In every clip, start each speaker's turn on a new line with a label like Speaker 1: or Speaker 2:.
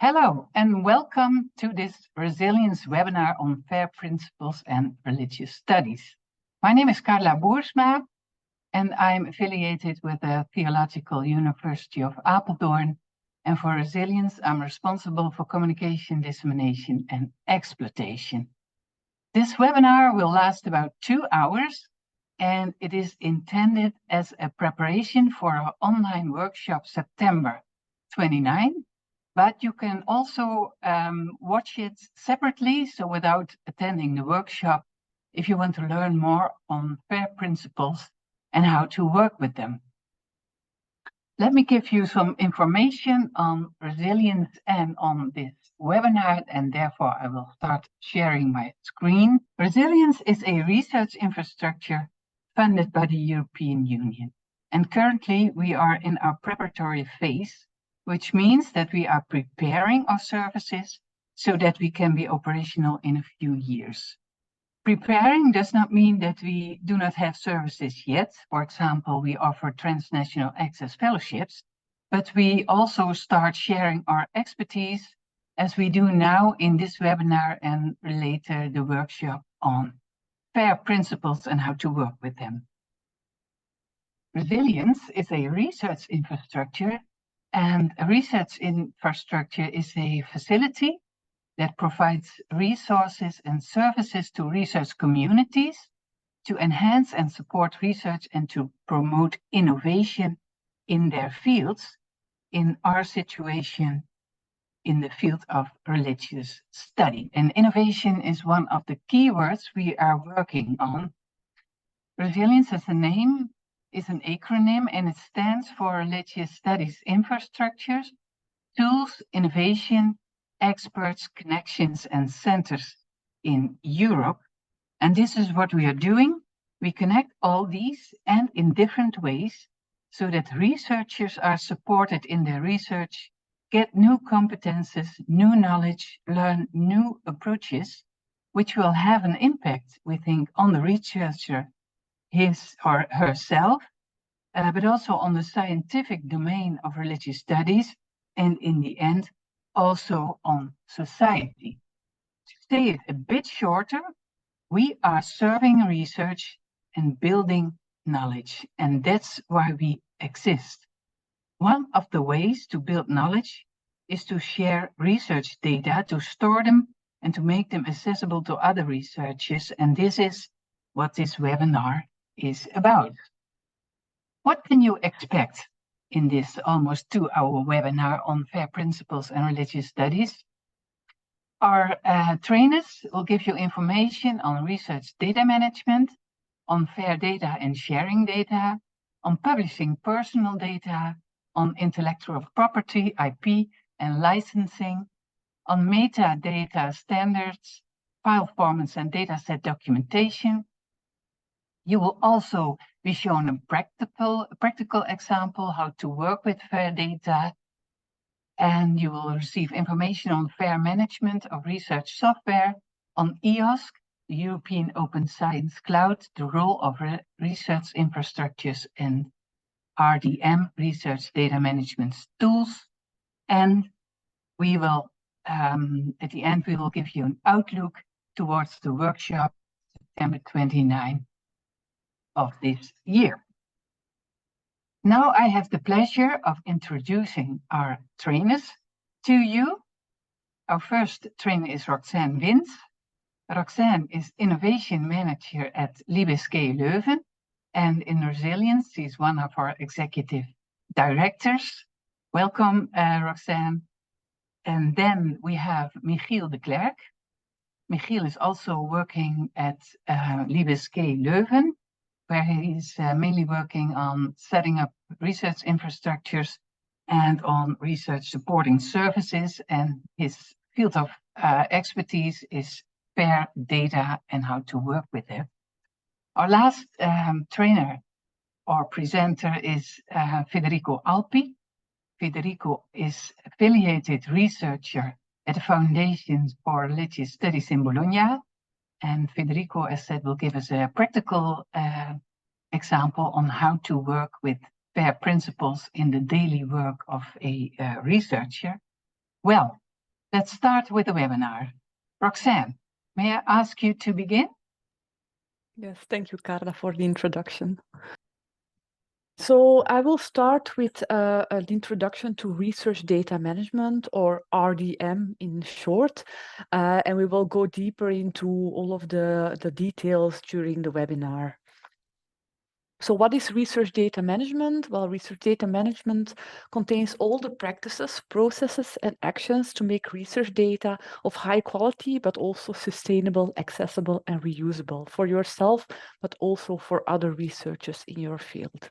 Speaker 1: Hello and welcome to this resilience webinar on FAIR principles and religious studies. My name is Carla Boersma and I'm affiliated with the Theological University of Apeldoorn. And for resilience, I'm responsible for communication, dissemination and exploitation. This webinar will last about 2 hours and it is intended as a preparation for our online workshop September 29. But you can also watch it separately, so without attending the workshop, if you want to learn more on FAIR principles and how to work with them. Let me give you some information on resilience and on this webinar, and therefore I will start sharing my screen. Resilience is a research infrastructure funded by the European Union. And currently we are in our preparatory phase, which means that we are preparing our services so that we can be operational in a few years. Preparing does not mean that we do not have services yet. For example, we offer transnational access fellowships, but we also start sharing our expertise as we do now in this webinar and later the workshop on FAIR principles and how to work with them. Resilience is a research infrastructure. And a research infrastructure is a facility that provides resources and services to research communities to enhance and support research and to promote innovation in their fields, in our situation, in the field of religious study. And innovation is one of the keywords we are working on. Resilience as a name is an acronym and it stands for Religious Studies Infrastructures, Tools, Innovation, Experts, Connections and Centers in Europe. And this is what we are doing. We connect all these and in different ways so that researchers are supported in their research, get new competences, new knowledge, learn new approaches, which will have an impact, we think, on the researcher his or herself, but also on the scientific domain of religious studies, and in the end, also on society. To say it a bit shorter, we are serving research and building knowledge, and that's why we exist. One of the ways to build knowledge is to share research data, to store them, and to make them accessible to other researchers, and this is what this webinar is about. What can you expect in this almost 2-hour webinar on FAIR principles and religious studies? Our trainers will give you information on research data management, on FAIR data and sharing data, on publishing personal data, on intellectual property, IP, and licensing, on metadata standards, file formats and dataset documentation. You will also be shown a practical example how to work with FAIR data, and you will receive information on FAIR management of research software, on EOSC, the European Open Science Cloud, the role of research infrastructures, and RDM, research data management tools. And we will, at the end, we will give you an outlook towards the workshop September 29 of this year. Now I have the pleasure of introducing our trainers to you. Our first trainer is Roxanne Wins. Roxanne is Innovation Manager at LibSK Leuven, and in Resilience, she's one of our executive directors. Welcome, Roxanne. And then we have Michiel de Klerk. Michiel is also working at LibSK Leuven, where he's mainly working on setting up research infrastructures and on research supporting services. And his field of expertise is FAIR data and how to work with it. Our last trainer or presenter is Federico Alpi. Federico is affiliated researcher at the Foundation for Religious Studies in Bologna. And Federico, as said, will give us a practical example on how to work with FAIR principles in the daily work of a researcher. Well, Let's start with the webinar. Roxanne, may I ask you to begin?
Speaker 2: Yes, thank you, Carla, for the introduction. So I will start with an introduction to research data management, or RDM in short, and we will go deeper into all of the details during the webinar. So what is research data management? Well, research data management contains all the practices, processes, and actions to make research data of high quality, but also sustainable, accessible, and reusable for yourself, but also for other researchers in your field.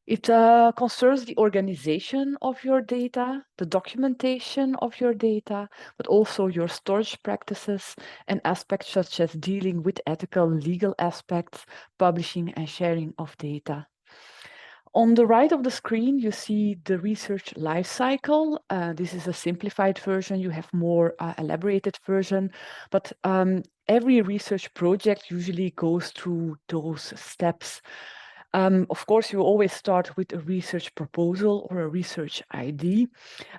Speaker 2: It concerns the organization of your data, the documentation of your data, but also your storage practices and aspects such as dealing with ethical and legal aspects, publishing and sharing of data. On the right of the screen, you see the research lifecycle. This is a simplified version. You have more elaborated version, but every research project usually goes through those steps. Of course, you always start with a research proposal or a research ID.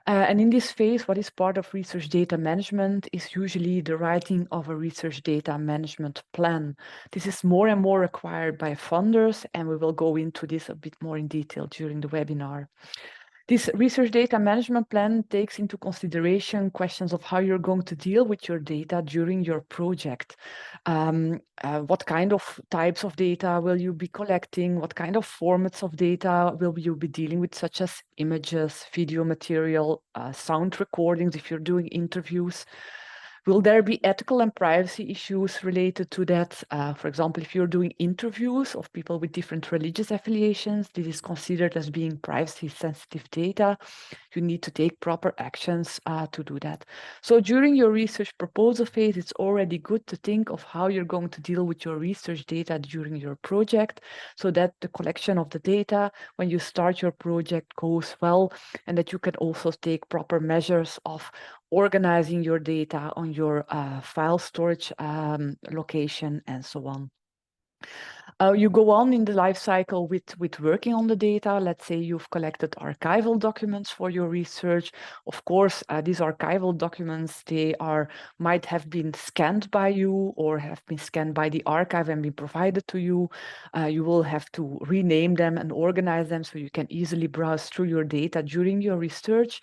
Speaker 2: And in this phase, what is part of research data management is usually the writing of a research data management plan. This is more and more required by funders, and we will go into this a bit more in detail during the webinar. This research data management plan takes into consideration questions of how you're going to deal with your data during your project. What kind of types of data will you be collecting? What kind of formats of data will you be dealing with, such as images, video material, sound recordings if you're doing interviews? Will there be ethical and privacy issues related to that? For example, if you're doing interviews of people with different religious affiliations, this is considered as being privacy sensitive data. You need to take proper actions to do that. So during your research proposal phase, it's already good to think of how you're going to deal with your research data during your project, so that the collection of the data when you start your project goes well, and that you can also take proper measures of organizing your data on your file storage location and so on. You go on in the life cycle with working on the data. Let's say you've collected archival documents for your research. Of course, these archival documents, they might have been scanned by you or have been scanned by the archive and been provided to you. You will have to rename them and organize them so you can easily browse through your data during your research.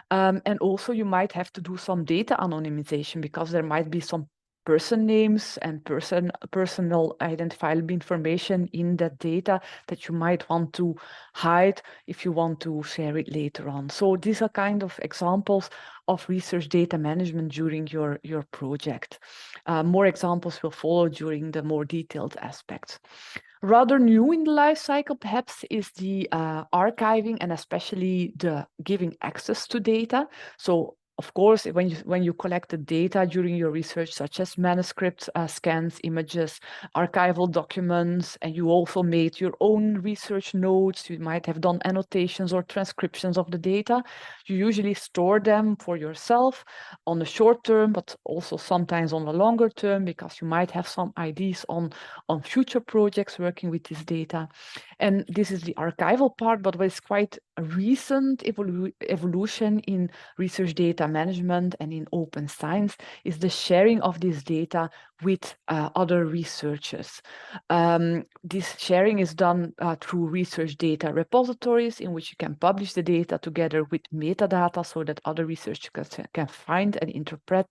Speaker 2: And also you might have to do some data anonymization, because there might be some person names and personal identifiable information in that data that you might want to hide if you want to share it later on. So these are kind of examples of research data management during your project. More examples will follow during the more detailed aspects. Rather new in the life cycle, perhaps, is the archiving and especially the giving access to data. So of course, when you collect the data during your research, such as manuscripts, scans, images, archival documents, and you also made your own research notes, you might have done annotations or transcriptions of the data, you usually store them for yourself on the short term, but also sometimes on the longer term, because you might have some ideas on future projects working with this data. And this is the archival part, but what is quite a recent evolution in research data management and in open science is the sharing of this data with other researchers. This sharing is done through research data repositories, in which you can publish the data together with metadata so that other researchers can find and interpret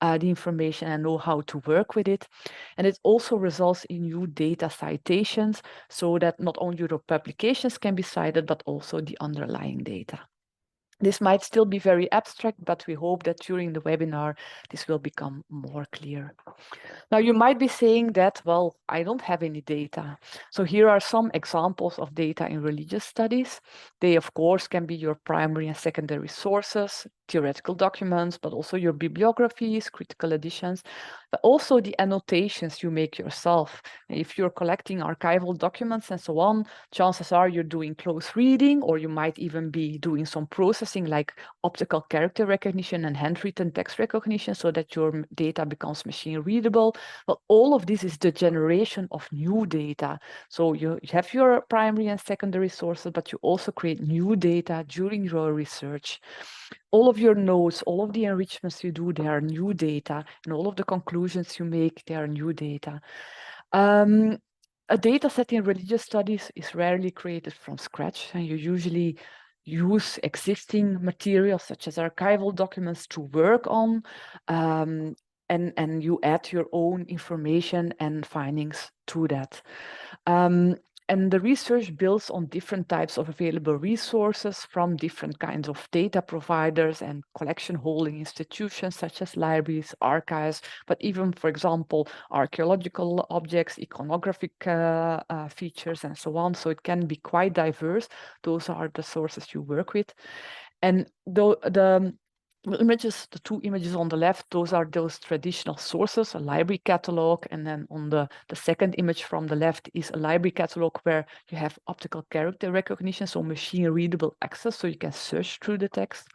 Speaker 2: the information and know how to work with it. And it also results in new data citations, so that not only your publications can be cited, but also the underlying data. This might still be very abstract, but we hope that during the webinar, this will become more clear. Now, you might be saying that, well, I don't have any data. So here are some examples of data in religious studies. They, of course, can be your primary and secondary sources, theoretical documents, but also your bibliographies, critical editions, but also the annotations you make yourself. If you're collecting archival documents and so on, chances are you're doing close reading, or you might even be doing some processing like optical character recognition and handwritten text recognition so that your data becomes machine readable. Well, all of this is the generation of new data. So you have your primary and secondary sources, but you also create new data during your research. all of your notes, all of the enrichments you do, they are new data, and all of the conclusions you make, they are new data. A data set in religious studies is rarely created from scratch, and you usually use existing materials such as archival documents to work on, and you add your own information and findings to that. And the research builds on different types of available resources from different kinds of data providers and collection holding institutions such as libraries, archives, but even, for example, archaeological objects, iconographic features, and so on. So it can be quite diverse. Those are the sources you work with. And the images, the two images on the left, those are those traditional sources, a library catalog, and then on the second image from the left is a library catalog where you have optical character recognition, so machine readable access, so you can search through the text.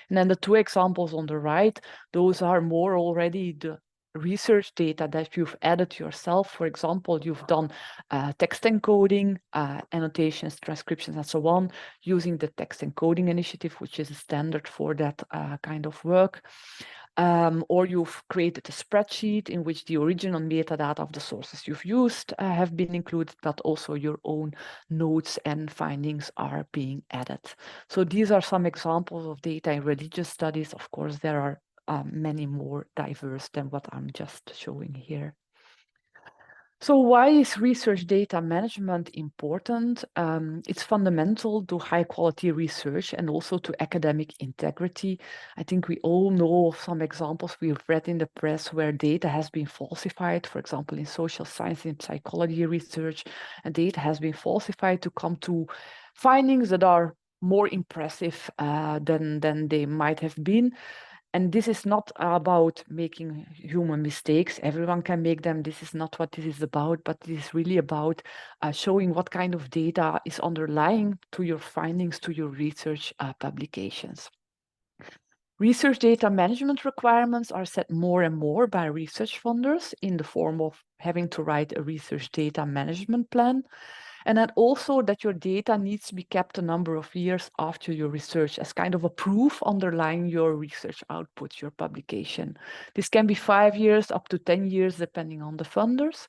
Speaker 2: And then the two examples on the right, those are more already the research data that you've added yourself. For example, you've done text encoding, annotations, transcriptions, and so on, using the text encoding initiative, which is a standard for that kind of work. Or you've created a spreadsheet in which the original metadata of the sources you've used have been included, but also your own notes and findings are being added. So these are some examples of data in religious studies. Of course, there are many more diverse than what I'm just showing here. So why is research data management important? It's fundamental to high quality research and also to academic integrity. I think we all know of some examples we've read in the press where data has been falsified. For example, in social science and psychology research, and data has been falsified to come to findings that are more impressive than they might have been. And this is not about making human mistakes. Everyone can make them. This is not what this is about, but it is really about showing what kind of data is underlying to your findings, to your research publications. Research data management requirements are set more and more by research funders in the form of having to write a research data management plan. And then also that your data needs to be kept a number of years after your research as kind of a proof underlying your research output, your publication. This can be 5 years up to 10 years, depending on the funders.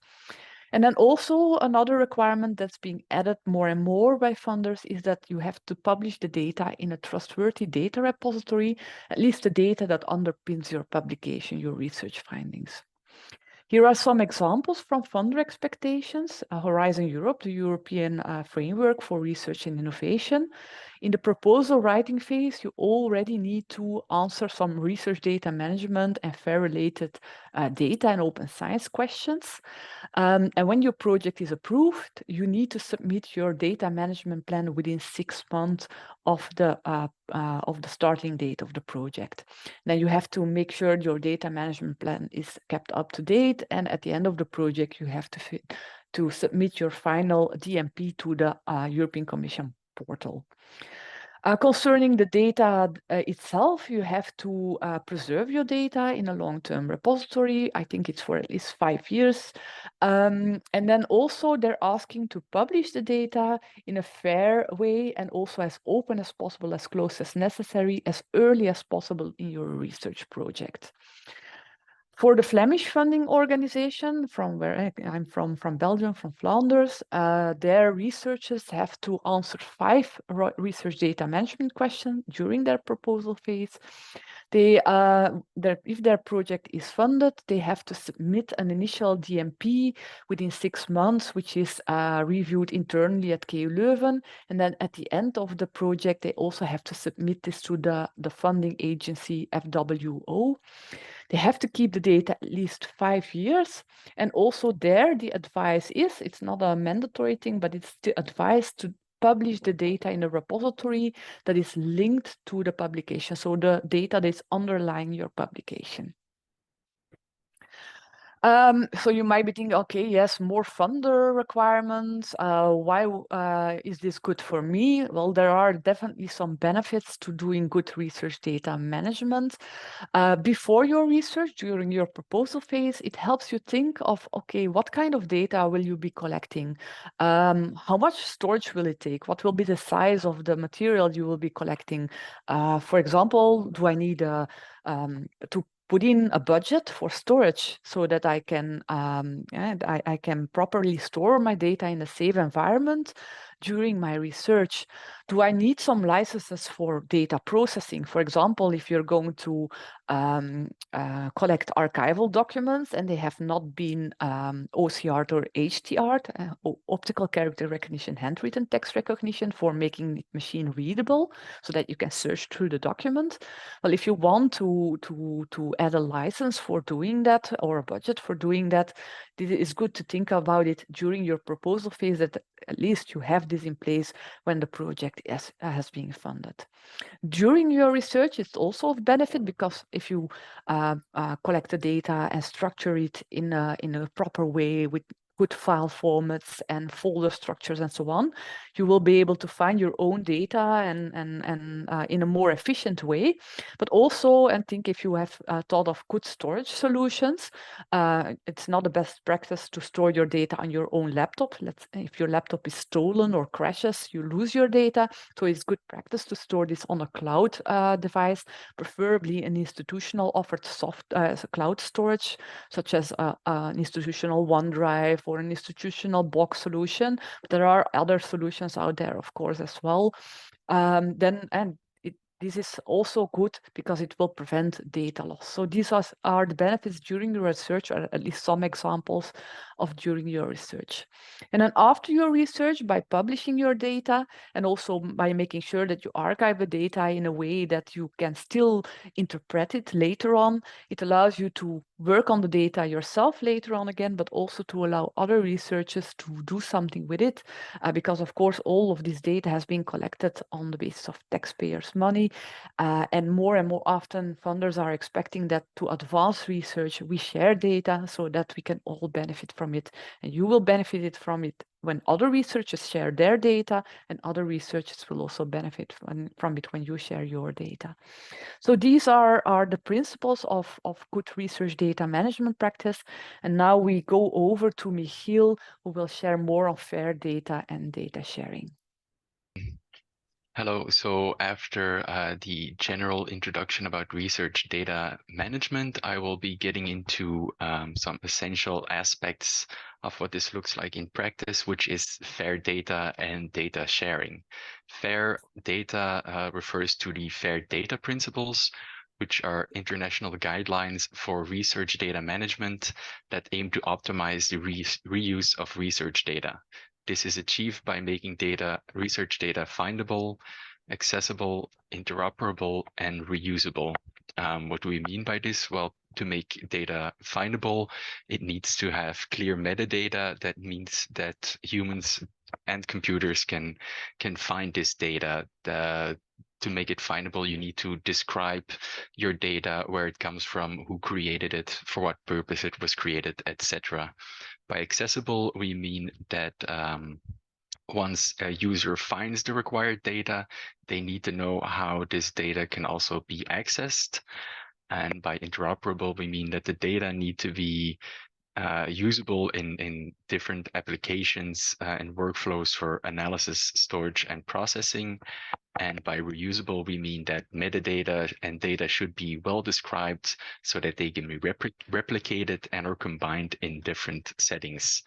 Speaker 2: And then also another requirement that's being added more and more by funders is that you have to publish the data in a trustworthy data repository, at least the data that underpins your publication, your research findings. Here are some examples from funder expectations. Horizon Europe, the European framework for research and innovation. In the proposal writing phase, you already need to answer some research data management and FAIR related data and open science questions. And when your project is approved, you need to submit your data management plan within 6 months of the starting date of the project. Then you have to make sure your data management plan is kept up to date, and at the end of the project, you have to submit your final DMP to the European Commission portal. Concerning the data itself, you have to preserve your data in a long-term repository. I think it's for at least 5 years. And then also they're asking to publish the data in a fair way and also as open as possible, as close as necessary, as early as possible in your research project. For the Flemish funding organization, from where I'm from Belgium, from Flanders, their researchers have to answer 5 research data management questions during their proposal phase. If their project is funded, they have to submit an initial DMP within 6 months, which is reviewed internally at KU Leuven. And then at the end of the project, they also have to submit this to the funding agency FWO. They have to keep the data at least 5 years. And also there, the advice is, it's not a mandatory thing, but it's the advice to publish the data in a repository that is linked to the publication. So the data that is underlying your publication. So you might be thinking, okay, yes, more funder requirements. Why is this good for me? Well, there are definitely some benefits to doing good research data management. Before your research, during your proposal phase, it helps you think of, okay, what kind of data will you be collecting? How much storage will it take? What will be the size of the material you will be collecting? For example, do I need to put in a budget for storage so that I can I can properly store my data in a safe environment during my research? Do I need some licenses for data processing? For example, if you're going to collect archival documents and they have not been OCR'd or HTR'd, optical character recognition, handwritten text recognition, for making it machine readable so that you can search through the document. Well, if you want to add a license for doing that or a budget for doing that, it is good to think about it during your proposal phase, that at least you have this in place when the project has been funded. During your research, it's also of benefit because if you collect the data and structure it in a proper way with good file formats and folder structures and so on, you will be able to find your own data and in a more efficient way. But also, and think if you have thought of good storage solutions, it's not the best practice to store your data on your own laptop. If your laptop is stolen or crashes, you lose your data. So it's good practice to store this on a cloud device, preferably an institutional offered cloud storage, such as an institutional OneDrive or an institutional Box solution. But there are other solutions out there, of course, as well. This is also good because it will prevent data loss. So these are the benefits during your research, or at least some examples of during your research. And then after your research, by publishing your data and also by making sure that you archive the data in a way that you can still interpret it later on, it allows you to work on the data yourself later on again, but also to allow other researchers to do something with it, because of course all of this data has been collected on the basis of taxpayers' money, and more often funders are expecting that to advance research we share data so that we can all benefit from it, and you will benefit from it when other researchers share their data, and other researchers will also benefit from it when you share your data. So these are the principles of good research data management practice. And now we go over to Michiel, who will share more on fair data and data sharing.
Speaker 3: Hello. So after the general introduction about research data management, I will be getting into some essential aspects of what this looks like in practice, which is fair data and data sharing. Fair data refers to the fair data principles, which are international guidelines for research data management that aim to optimize the reuse of research data. This is achieved by making research data findable, accessible, interoperable, and reusable. What do we mean by this? Well, to make data findable, it needs to have clear metadata. That means that humans and computers can find this data. To make it findable, you need to describe your data, where it comes from, who created it, for what purpose it was created, etc. By accessible, we mean that once a user finds the required data, they need to know how this data can also be accessed. And by interoperable, we mean that the data need to be usable in different applications and workflows for analysis, storage, and processing. And by reusable, we mean that metadata and data should be well described so that they can be replicated and or combined in different settings.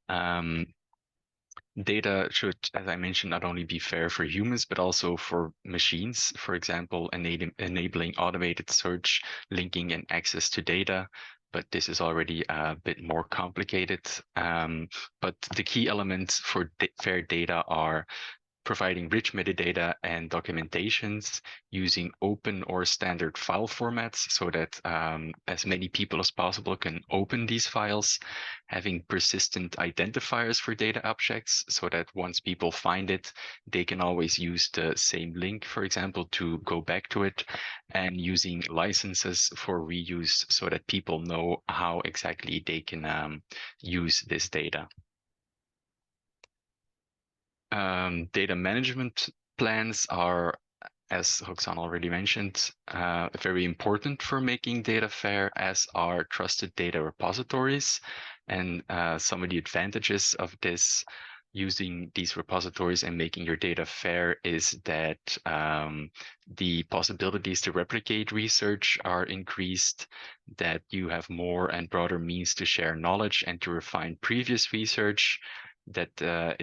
Speaker 3: Data should, as I mentioned, not only be fair for humans, but also for machines. For example, enabling automated search, linking, and access to data. But this is already a bit more complicated. But the key elements for fair data are providing rich metadata and documentations using open or standard file formats so that as many people as possible can open these files, having persistent identifiers for data objects so that once people find it, they can always use the same link, for example, to go back to it, and using licenses for reuse so that people know how exactly they can use this data. Data management plans are, as Roxanne already mentioned, very important for making data fair, as are trusted data repositories. And some of the advantages of this, using these repositories and making your data fair, is that the possibilities to replicate research are increased, that you have more and broader means to share knowledge and to refine previous research, that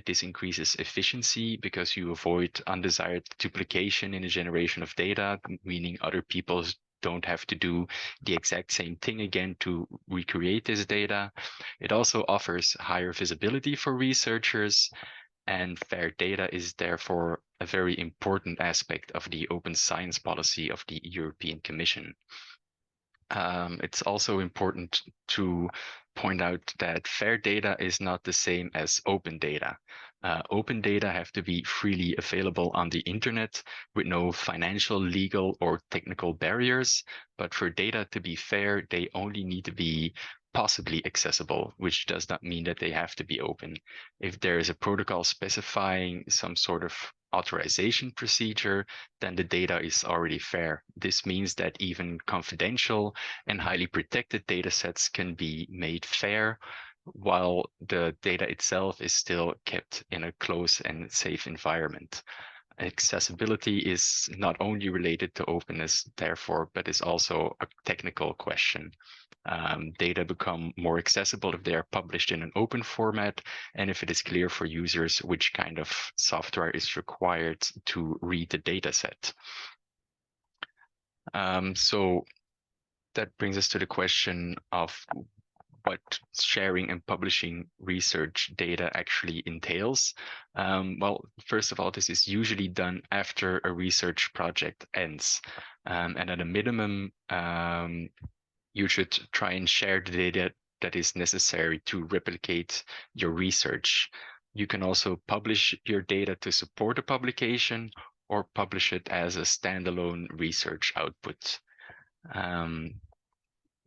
Speaker 3: this increases efficiency because you avoid undesired duplication in a generation of data, meaning other people don't have to do the exact same thing again to recreate this data. It also offers higher visibility for researchers, and fair data is therefore a very important aspect of the open science policy of the European Commission. It's also important to point out that fair data is not the same as open data. Open data have to be freely available on the internet with no financial, legal, or technical barriers. But for data to be fair, they only need to be possibly accessible, which does not mean that they have to be open. If there is a protocol specifying some sort of authorization procedure, then the data is already fair. This means that even confidential and highly protected data sets can be made fair, while the data itself is still kept in a close and safe environment. Accessibility is not only related to openness, therefore, but is also a technical question. Data become more accessible if they are published in an open format, and if it is clear for users which kind of software is required to read the data set. So that brings us to the question of what sharing and publishing research data actually entails. Well, first of all, this is usually done after a research project ends. And at a minimum, you should try and share the data that is necessary to replicate your research. You can also publish your data to support a publication or publish it as a standalone research output.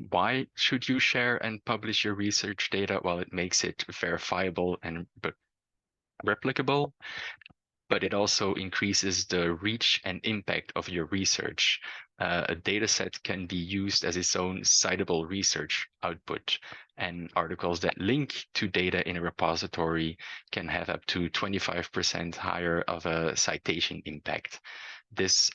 Speaker 3: Why should you share and publish your research data? Well, it makes it verifiable and replicable, but it also increases the reach and impact of your research. A data set can be used as its own citable research output, and articles that link to data in a repository can have up to 25% higher of a citation impact. This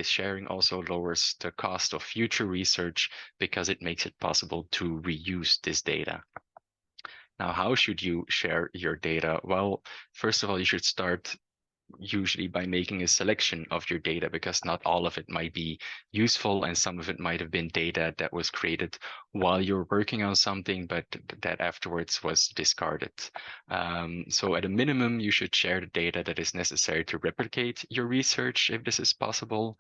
Speaker 3: sharing also lowers the cost of future research because it makes it possible to reuse this data. Now, how should you share your data? Well, first of all, you should start usually by making a selection of your data, because not all of it might be useful, and some of it might have been data that was created while you're working on something, but that afterwards was discarded. So at a minimum, you should share the data that is necessary to replicate your research, if this is possible.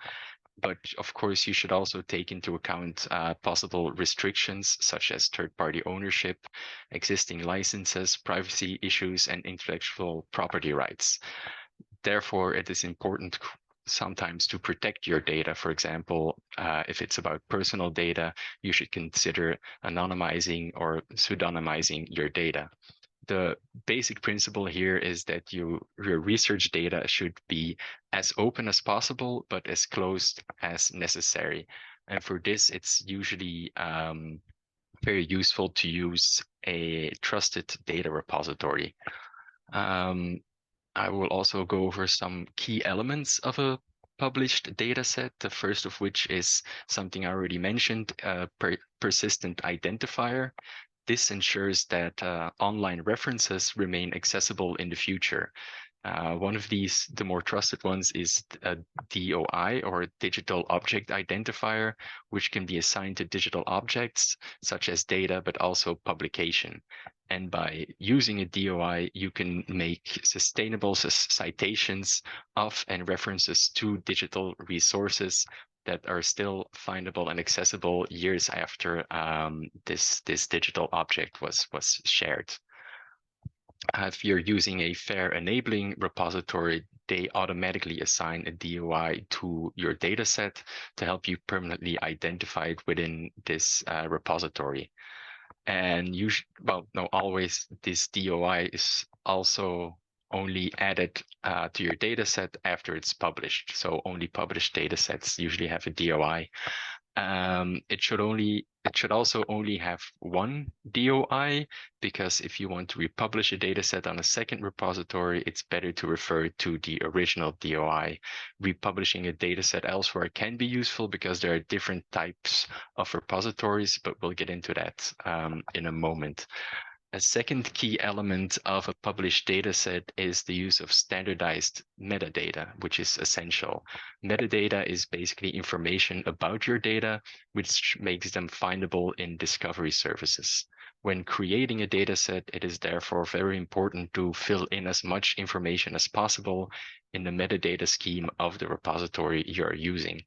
Speaker 3: But of course, you should also take into account possible restrictions such as third-party ownership, existing licenses, privacy issues, and intellectual property rights. Therefore, it is important sometimes to protect your data. For example, if it's about personal data, you should consider anonymizing or pseudonymizing your data. The basic principle here is that your research data should be as open as possible, but as closed as necessary. And for this, it's usually very useful to use a trusted data repository. I will also go over some key elements of a published data set, the first of which is something I already mentioned, persistent identifier. This ensures that online references remain accessible in the future. One of these, the more trusted ones, is a DOI, or a digital object identifier, which can be assigned to digital objects such as data, but also publication. And by using a DOI, you can make sustainable citations of and references to digital resources that are still findable and accessible years after this digital object was shared. If you're using a fair enabling repository, they automatically assign a DOI to your dataset to help you permanently identify it within this repository. And you always this DOI is also only added to your dataset after it's published. So only published datasets usually have a DOI. It should also only have one DOI, because if you want to republish a dataset on a second repository, it's better to refer to the original DOI. Republishing a dataset elsewhere can be useful because there are different types of repositories, but we'll get into that in a moment. A second key element of a published dataset is the use of standardized metadata, which is essential. Metadata is basically information about your data, which makes them findable in discovery services. When creating a dataset, it is therefore very important to fill in as much information as possible in the metadata scheme of the repository you're using.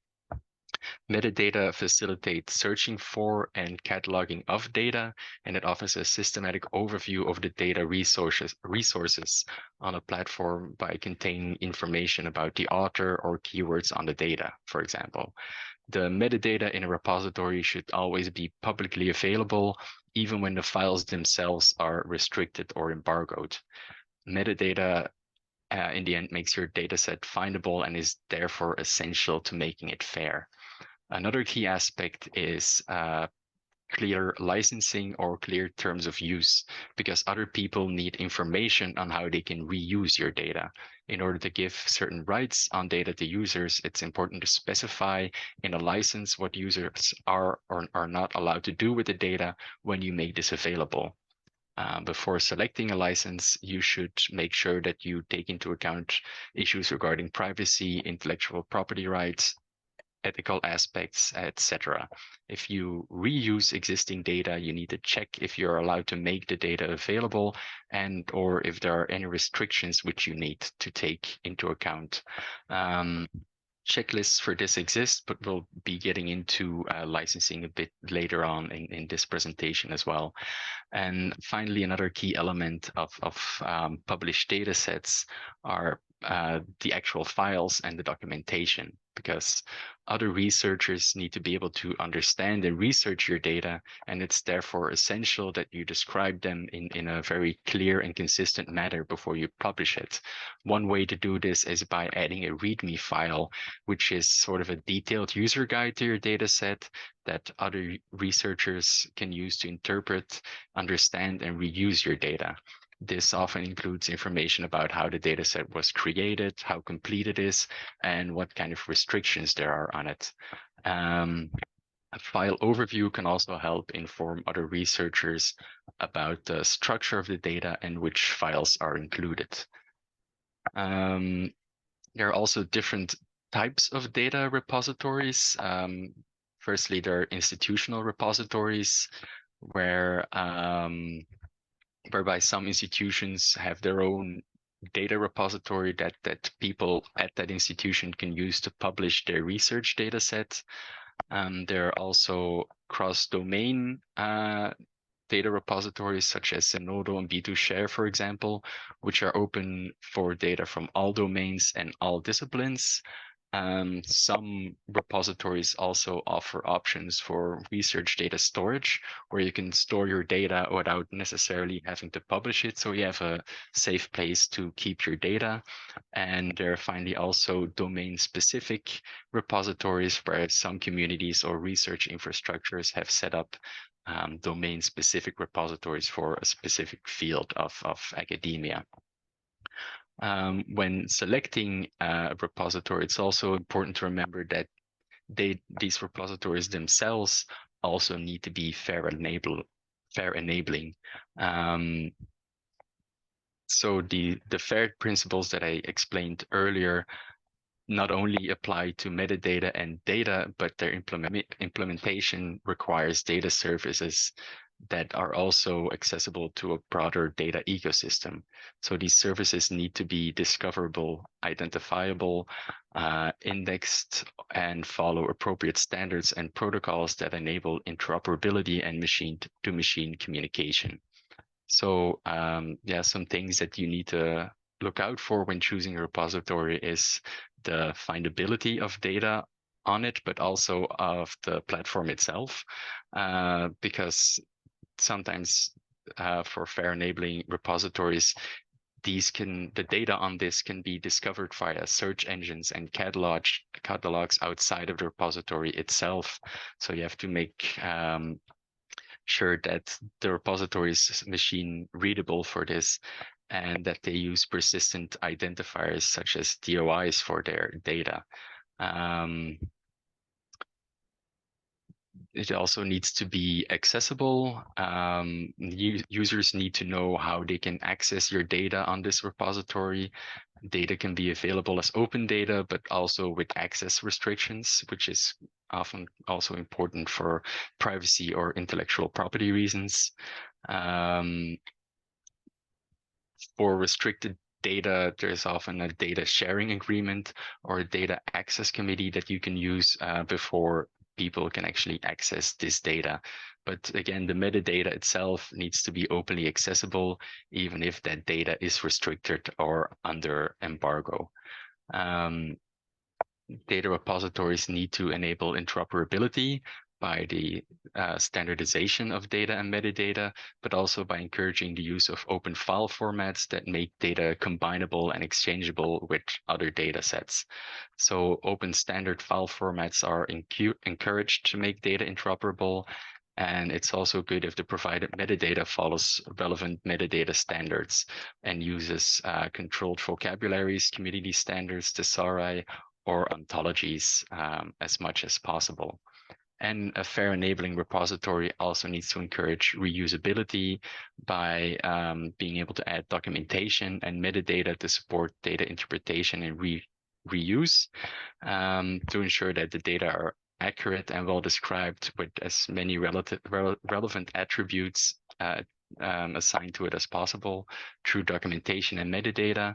Speaker 3: Metadata facilitates searching for and cataloging of data, and it offers a systematic overview of the data resources on a platform by containing information about the author or keywords on the data, for example. The metadata in a repository should always be publicly available, even when the files themselves are restricted or embargoed. Metadata in the end makes your dataset findable and is therefore essential to making it fair. Another key aspect is clear licensing or clear terms of use, because other people need information on how they can reuse your data. In order to give certain rights on data to users, it's important to specify in a license what users are or are not allowed to do with the data when you make this available. Before selecting a license, you should make sure that you take into account issues regarding privacy, intellectual property rights, ethical aspects, etc. If you reuse existing data, you need to check if you're allowed to make the data available, and or if there are any restrictions which you need to take into account. Checklists for this exist, but we'll be getting into licensing a bit later on in this presentation as well. And finally, another key element of published data sets are the actual files and the documentation, because other researchers need to be able to understand and research your data, and it's therefore essential that you describe them in a very clear and consistent manner before you publish it. One way to do this is by adding a README file, which is sort of a detailed user guide to your data set that other researchers can use to interpret, understand, and reuse your data. This often includes information about how the dataset was created, how complete it is, and what kind of restrictions there are on it. A file overview can also help inform other researchers about the structure of the data and which files are included. There are also different types of data repositories. Firstly, there are institutional repositories whereby some institutions have their own data repository that people at that institution can use to publish their research data set. There are also cross-domain data repositories such as Zenodo and B2Share, for example, which are open for data from all domains and all disciplines. Some repositories also offer options for research data storage, where you can store your data without necessarily having to publish it, so you have a safe place to keep your data. And there are finally also domain-specific repositories where some communities or research infrastructures have set up domain-specific repositories for a specific field of academia. When selecting a repository, it's also important to remember that these repositories themselves also need to be fair enabling. So the FAIR principles that I explained earlier not only apply to metadata and data, but their implementation requires data services that are also accessible to a broader data ecosystem. So these services need to be discoverable, identifiable, indexed, and follow appropriate standards and protocols that enable interoperability and machine-to-machine communication. So yeah, some things that you need to look out for when choosing a repository is the findability of data on it, but also of the platform itself, because sometimes for FAIR enabling repositories, the data on this can be discovered via search engines and catalogs outside of the repository itself. So you have to make sure that the repository is machine readable for this, and that they use persistent identifiers such as DOIs for their data. It also needs to be accessible. Users need to know how they can access your data on this repository. Data can be available as open data, but also with access restrictions, which is often also important for privacy or intellectual property reasons. For restricted data, there's often a data sharing agreement or a data access committee that you can use before people can actually access this data. But again, the metadata itself needs to be openly accessible, even if that data is restricted or under embargo. Data repositories need to enable interoperability by the standardization of data and metadata, but also by encouraging the use of open file formats that make data combinable and exchangeable with other data sets. So open standard file formats are encouraged to make data interoperable. And it's also good if the provided metadata follows relevant metadata standards and uses controlled vocabularies, community standards, thesauri, or ontologies as much as possible. And a FAIR enabling repository also needs to encourage reusability by being able to add documentation and metadata to support data interpretation and reuse to ensure that the data are accurate and well described with as many relevant attributes assigned to it as possible through documentation and metadata.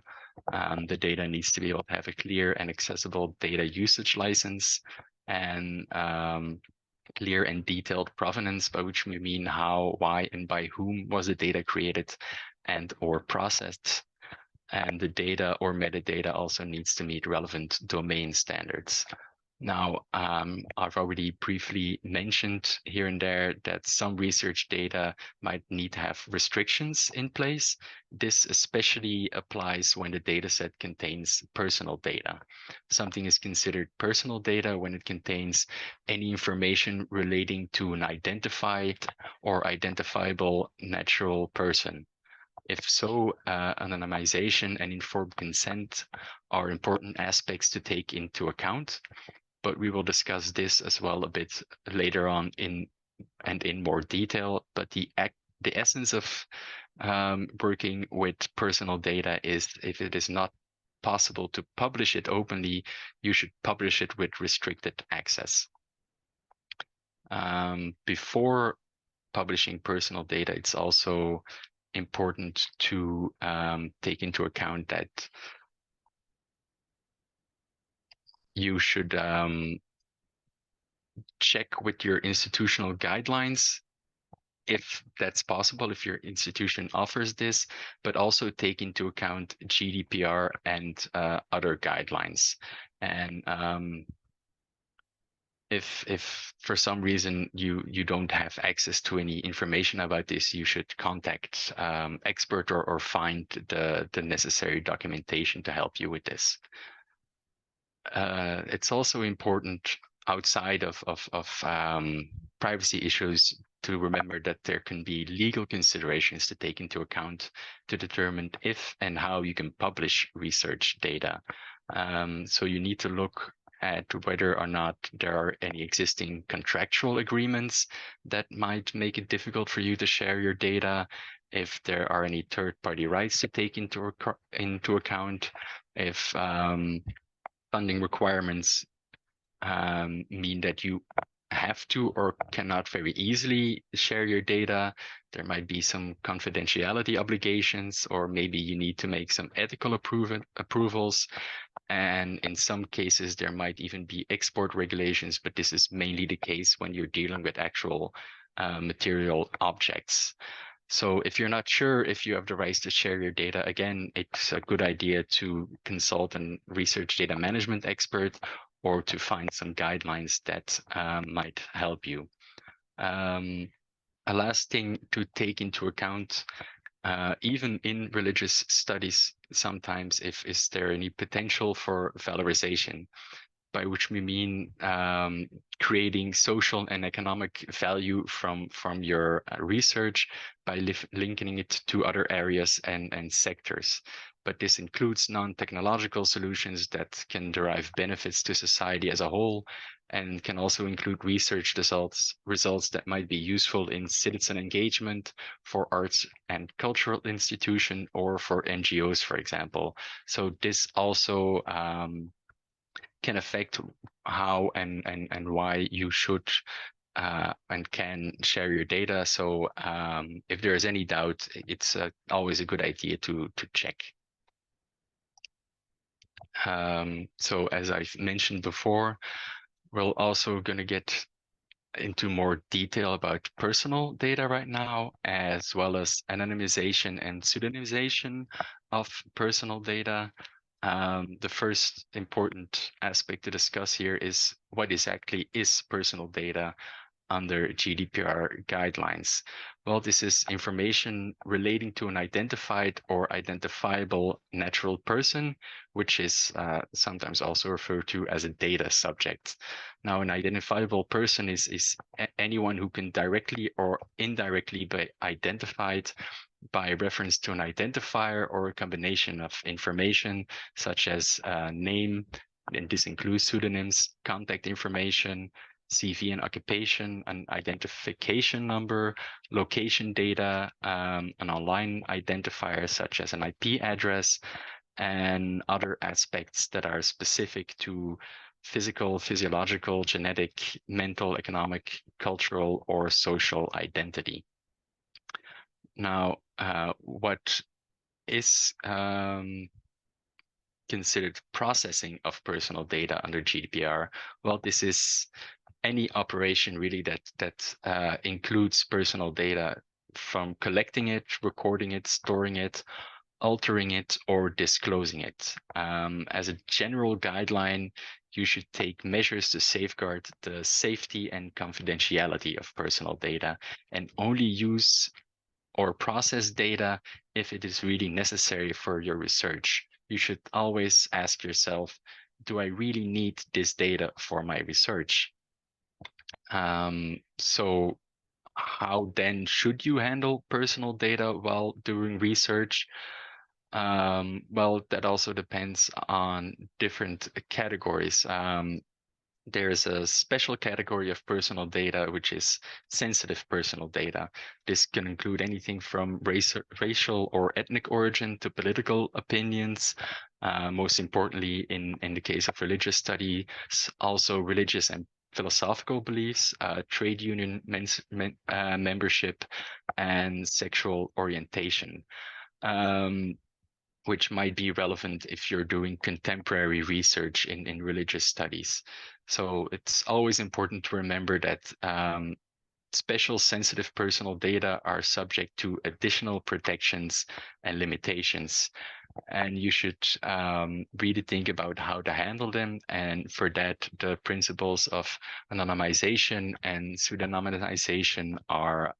Speaker 3: The data needs to be able to have a clear and accessible data usage license and clear and detailed provenance, by which we mean how, why, and by whom was the data created and or processed. And the data or metadata also needs to meet relevant domain standards. Now, I've already briefly mentioned here and there that some research data might need to have restrictions in place. This especially applies when the dataset contains personal data. Something is considered personal data when it contains any information relating to an identified or identifiable natural person. If so, anonymization and informed consent are important aspects to take into account. But we will discuss this as well a bit later on in more detail. But the essence of working with personal data is, if it is not possible to publish it openly, you should publish it with restricted access. Before publishing personal data, it's also important to take into account that you should check with your institutional guidelines if that's possible, if your institution offers this, but also take into account GDPR and other guidelines. And if for some reason you don't have access to any information about this, you should contact expert or find the necessary documentation to help you with this. It's also important outside of privacy issues to remember that there can be legal considerations to take into account to determine if and how you can publish research data. So you need to look at whether or not there are any existing contractual agreements that might make it difficult for you to share your data, if there are any third-party rights to take into account, if funding requirements mean that you have to or cannot very easily share your data. There might be some confidentiality obligations, or maybe you need to make some ethical approvals. And in some cases, there might even be export regulations, but this is mainly the case when you're dealing with actual material objects. So if you're not sure if you have the rights to share your data, again, it's a good idea to consult a research data management expert or to find some guidelines that might help you. A last thing to take into account, even in religious studies, sometimes is there any potential for valorization, by which we mean creating social and economic value from your research by linking it to other areas and sectors. But this includes non-technological solutions that can derive benefits to society as a whole, and can also include research results that might be useful in citizen engagement, for arts and cultural institution, or for NGOs, for example. So this also can affect how and why you should and can share your data. So if there is any doubt, it's always a good idea to check. So as I've mentioned before, we're also going to get into more detail about personal data right now, as well as anonymization and pseudonymization of personal data. The first important aspect to discuss here is what exactly is personal data under GDPR guidelines. Well, this is information relating to an identified or identifiable natural person, which is sometimes also referred to as a data subject. Now, an identifiable person is anyone who can directly or indirectly be identified by reference to an identifier or a combination of information such as name, and this includes pseudonyms, contact information, CV and occupation, an identification number, location data, an online identifier such as an IP address, and other aspects that are specific to physical, physiological, genetic, mental, economic, cultural, or social identity. Now, what is considered processing of personal data under GDPR? Well, this is any operation really that includes personal data, from collecting it, recording it, storing it, altering it, or disclosing it. As a general guideline, you should take measures to safeguard the safety and confidentiality of personal data, and only use or process data if it is really necessary for your research. You should always ask yourself, do I really need this data for my research? So how then should you handle personal data while doing research? Well, that also depends on different categories. There's a special category of personal data, which is sensitive personal data. This can include anything from racial or ethnic origin to political opinions. Most importantly, in the case of religious studies, also religious and philosophical beliefs, trade union membership, and sexual orientation. Which might be relevant if you're doing contemporary research in religious studies. So it's always important to remember that special sensitive personal data are subject to additional protections and limitations. And you should really think about how to handle them. And for that, the principles of anonymization and pseudonymization are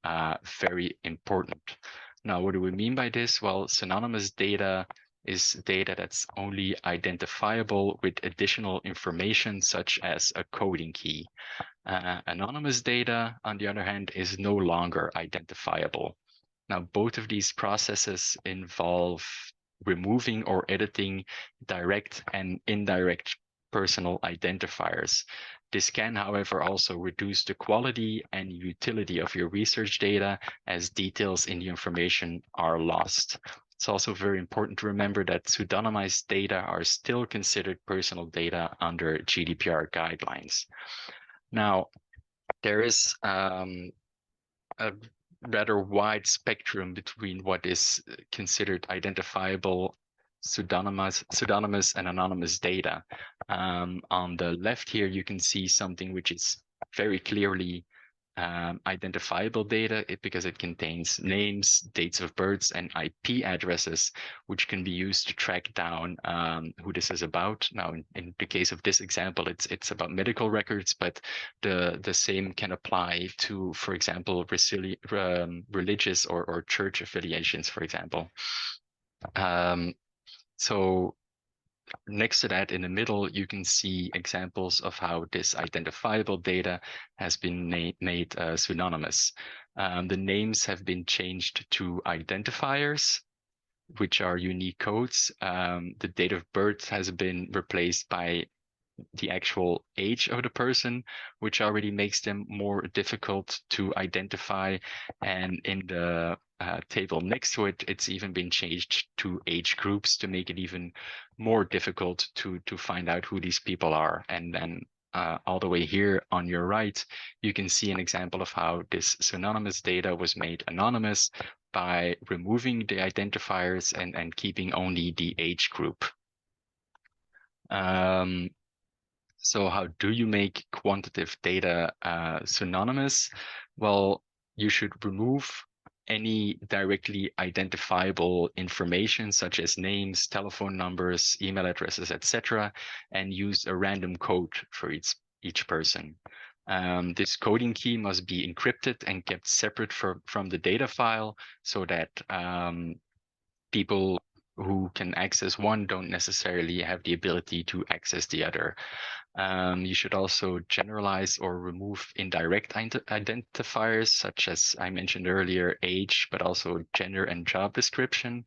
Speaker 3: very important. Now, what do we mean by this? Well, synonymous data is data that's only identifiable with additional information, such as a coding key. Anonymous data, on the other hand, is no longer identifiable. Now, both of these processes involve removing or editing direct and indirect personal identifiers. This can, however, also reduce the quality and utility of your research data as details in the information are lost. It's also very important to remember that pseudonymized data are still considered personal data under GDPR guidelines. Now, there is a rather wide spectrum between what is considered identifiable pseudonymous and anonymous data. On the left here, you can see something which is very clearly identifiable data because it contains names, dates of births, and IP addresses, which can be used to track down who this is about. Now, in the case of this example, it's about medical records, but the same can apply to, for example, religious or church affiliations, for example. So next to that, in the middle, you can see examples of how this identifiable data has been made pseudonymous. The names have been changed to identifiers, which are unique codes. The date of birth has been replaced by the actual age of the person, which already makes them more difficult to identify. And in the table next to it, it's even been changed to age groups to make it even more difficult to find out who these people are. And then all the way here on your right, you can see an example of how this pseudonymous data was made anonymous by removing the identifiers and keeping only the age group. So how do you make quantitative data pseudonymous? Well, you should remove any directly identifiable information such as names, telephone numbers, email addresses, etc., and use a random code for each person. This coding key must be encrypted and kept separate from the data file so that people who can access one don't necessarily have the ability to access the other. You should also generalize or remove indirect identifiers, such as I mentioned earlier, age, but also gender and job description.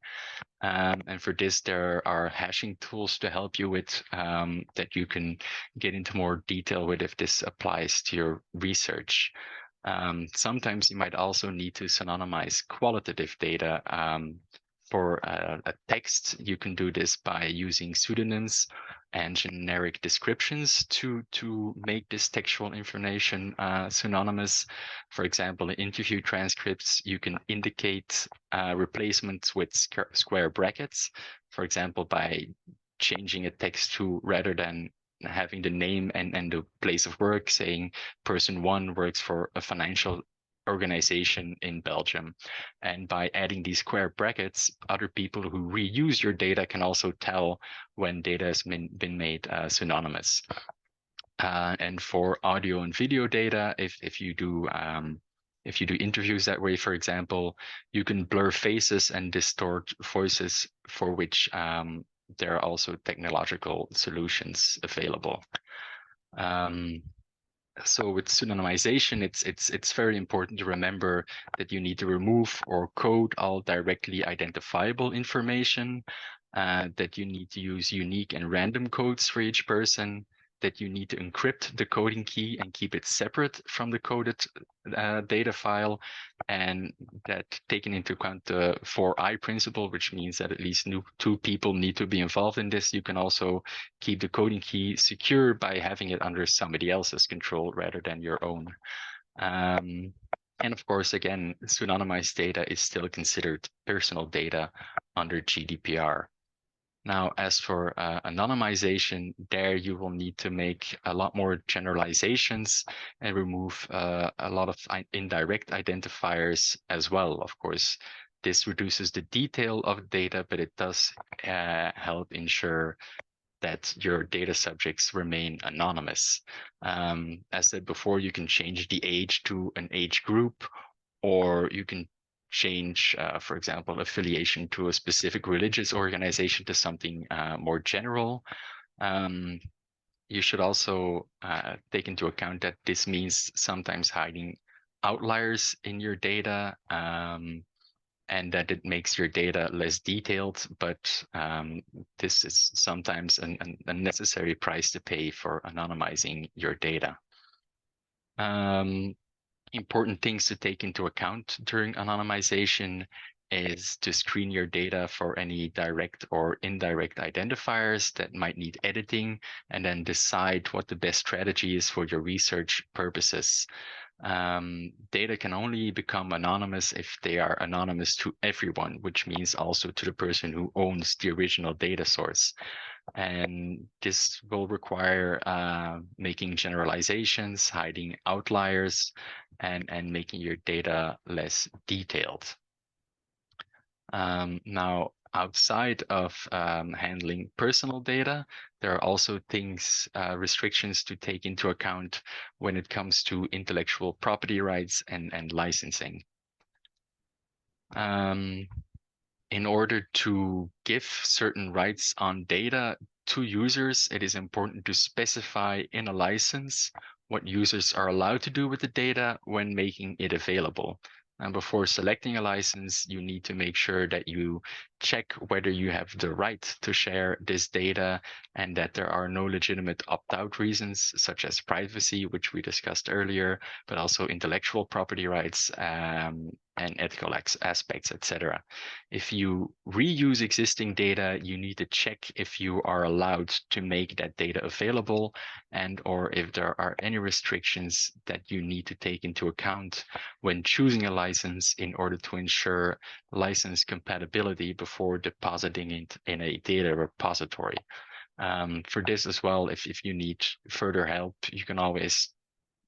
Speaker 3: And for this, there are hashing tools to help you with that you can get into more detail with if this applies to your research. Sometimes you might also need to pseudonymize qualitative data. For a text, you can do this by using pseudonyms and generic descriptions to make this textual information pseudonymous. For example, in interview transcripts, you can indicate replacements with square brackets, for example, by changing a text to, rather than having the name and the place of work, saying person one works for a financial organization in Belgium. And by adding these square brackets, other people who reuse your data can also tell when data has been made pseudonymous. And for audio and video data, if you do interviews that way, for example, you can blur faces and distort voices, for which there are also technological solutions available. So with pseudonymization, it's very important to remember that you need to remove or code all directly identifiable information, that you need to use unique and random codes for each person, that you need to encrypt the coding key and keep it separate from the coded data file, and that taking into account the 4I principle, which means that at least two people need to be involved in this, you can also keep the coding key secure by having it under somebody else's control rather than your own. And of course, again, pseudonymized data is still considered personal data under GDPR. Now, as for anonymization, there you will need to make a lot more generalizations and remove a lot of indirect identifiers as well. Of course, this reduces the detail of data, but it does help ensure that your data subjects remain anonymous. As said before, you can change the age to an age group, or you can change, for example, affiliation to a specific religious organization to something more general. You should also take into account that this means sometimes hiding outliers in your data, and that it makes your data less detailed, but this is sometimes a necessary price to pay for anonymizing your data. Important things to take into account during anonymization is to screen your data for any direct or indirect identifiers that might need editing, and then decide what the best strategy is for your research purposes. Data can only become anonymous if they are anonymous to everyone, which means also to the person who owns the original data source. And this will require making generalizations, hiding outliers, and making your data less detailed. Now, outside of handling personal data, there are also things, restrictions to take into account when it comes to intellectual property rights and licensing. In order to give certain rights on data to users, it is important to specify in a license what users are allowed to do with the data when making it available. And before selecting a license, you need to make sure that you check whether you have the right to share this data and that there are no legitimate opt-out reasons, such as privacy, which we discussed earlier, but also intellectual property rights and ethical aspects, etc. If you reuse existing data, you need to check if you are allowed to make that data available, and or if there are any restrictions that you need to take into account when choosing a license in order to ensure license compatibility before depositing it in a data repository. For this as well, if you need further help, you can always,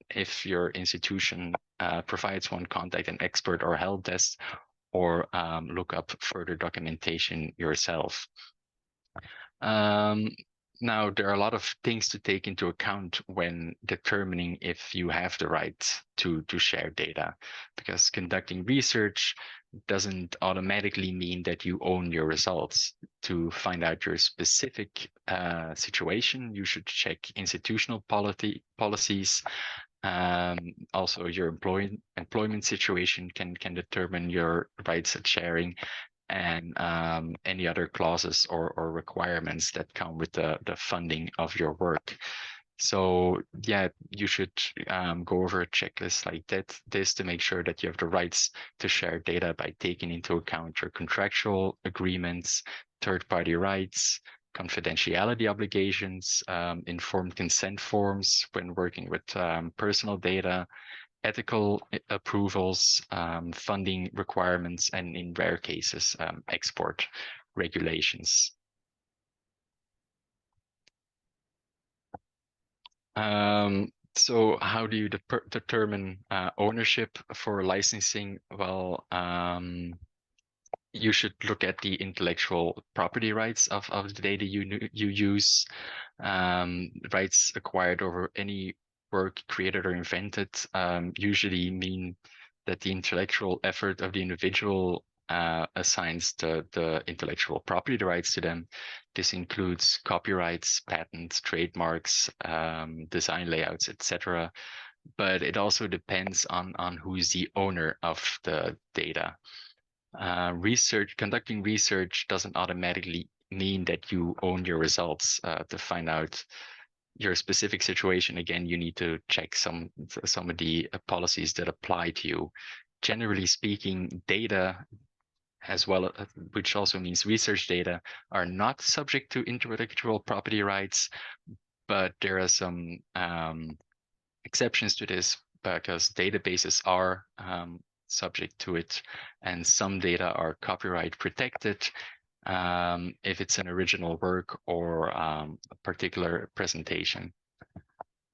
Speaker 3: if your institution provides one, contact an expert or help desk, or look up further documentation yourself. Now, there are a lot of things to take into account when determining if you have the right to share data, because conducting research doesn't automatically mean that you own your results. To find out your specific situation, you should check institutional policies. Also, your employment situation can determine your rights at sharing, and any other clauses or requirements that come with the funding of your work. So yeah, you should go over a checklist like this to make sure that you have the rights to share data by taking into account your contractual agreements, third-party rights, confidentiality obligations, informed consent forms when working with personal data, ethical approvals, funding requirements, and in rare cases, export regulations. So how do you determine ownership for licensing? Well, you should look at the intellectual property rights of the data you use. Rights acquired over any work created or invented usually mean that the intellectual effort of the individual assigns the intellectual property rights to them. This includes copyrights, patents, trademarks, design layouts, etc. But it also depends on who's the owner of the data. Conducting research doesn't automatically mean that you own your results. To find out your specific situation, again, you need to check some of the policies that apply to you. Generally speaking, data, as well, which also means research data, are not subject to intellectual property rights, but there are some exceptions to this, because databases are subject to it, and some data are copyright protected if it's an original work or a particular presentation.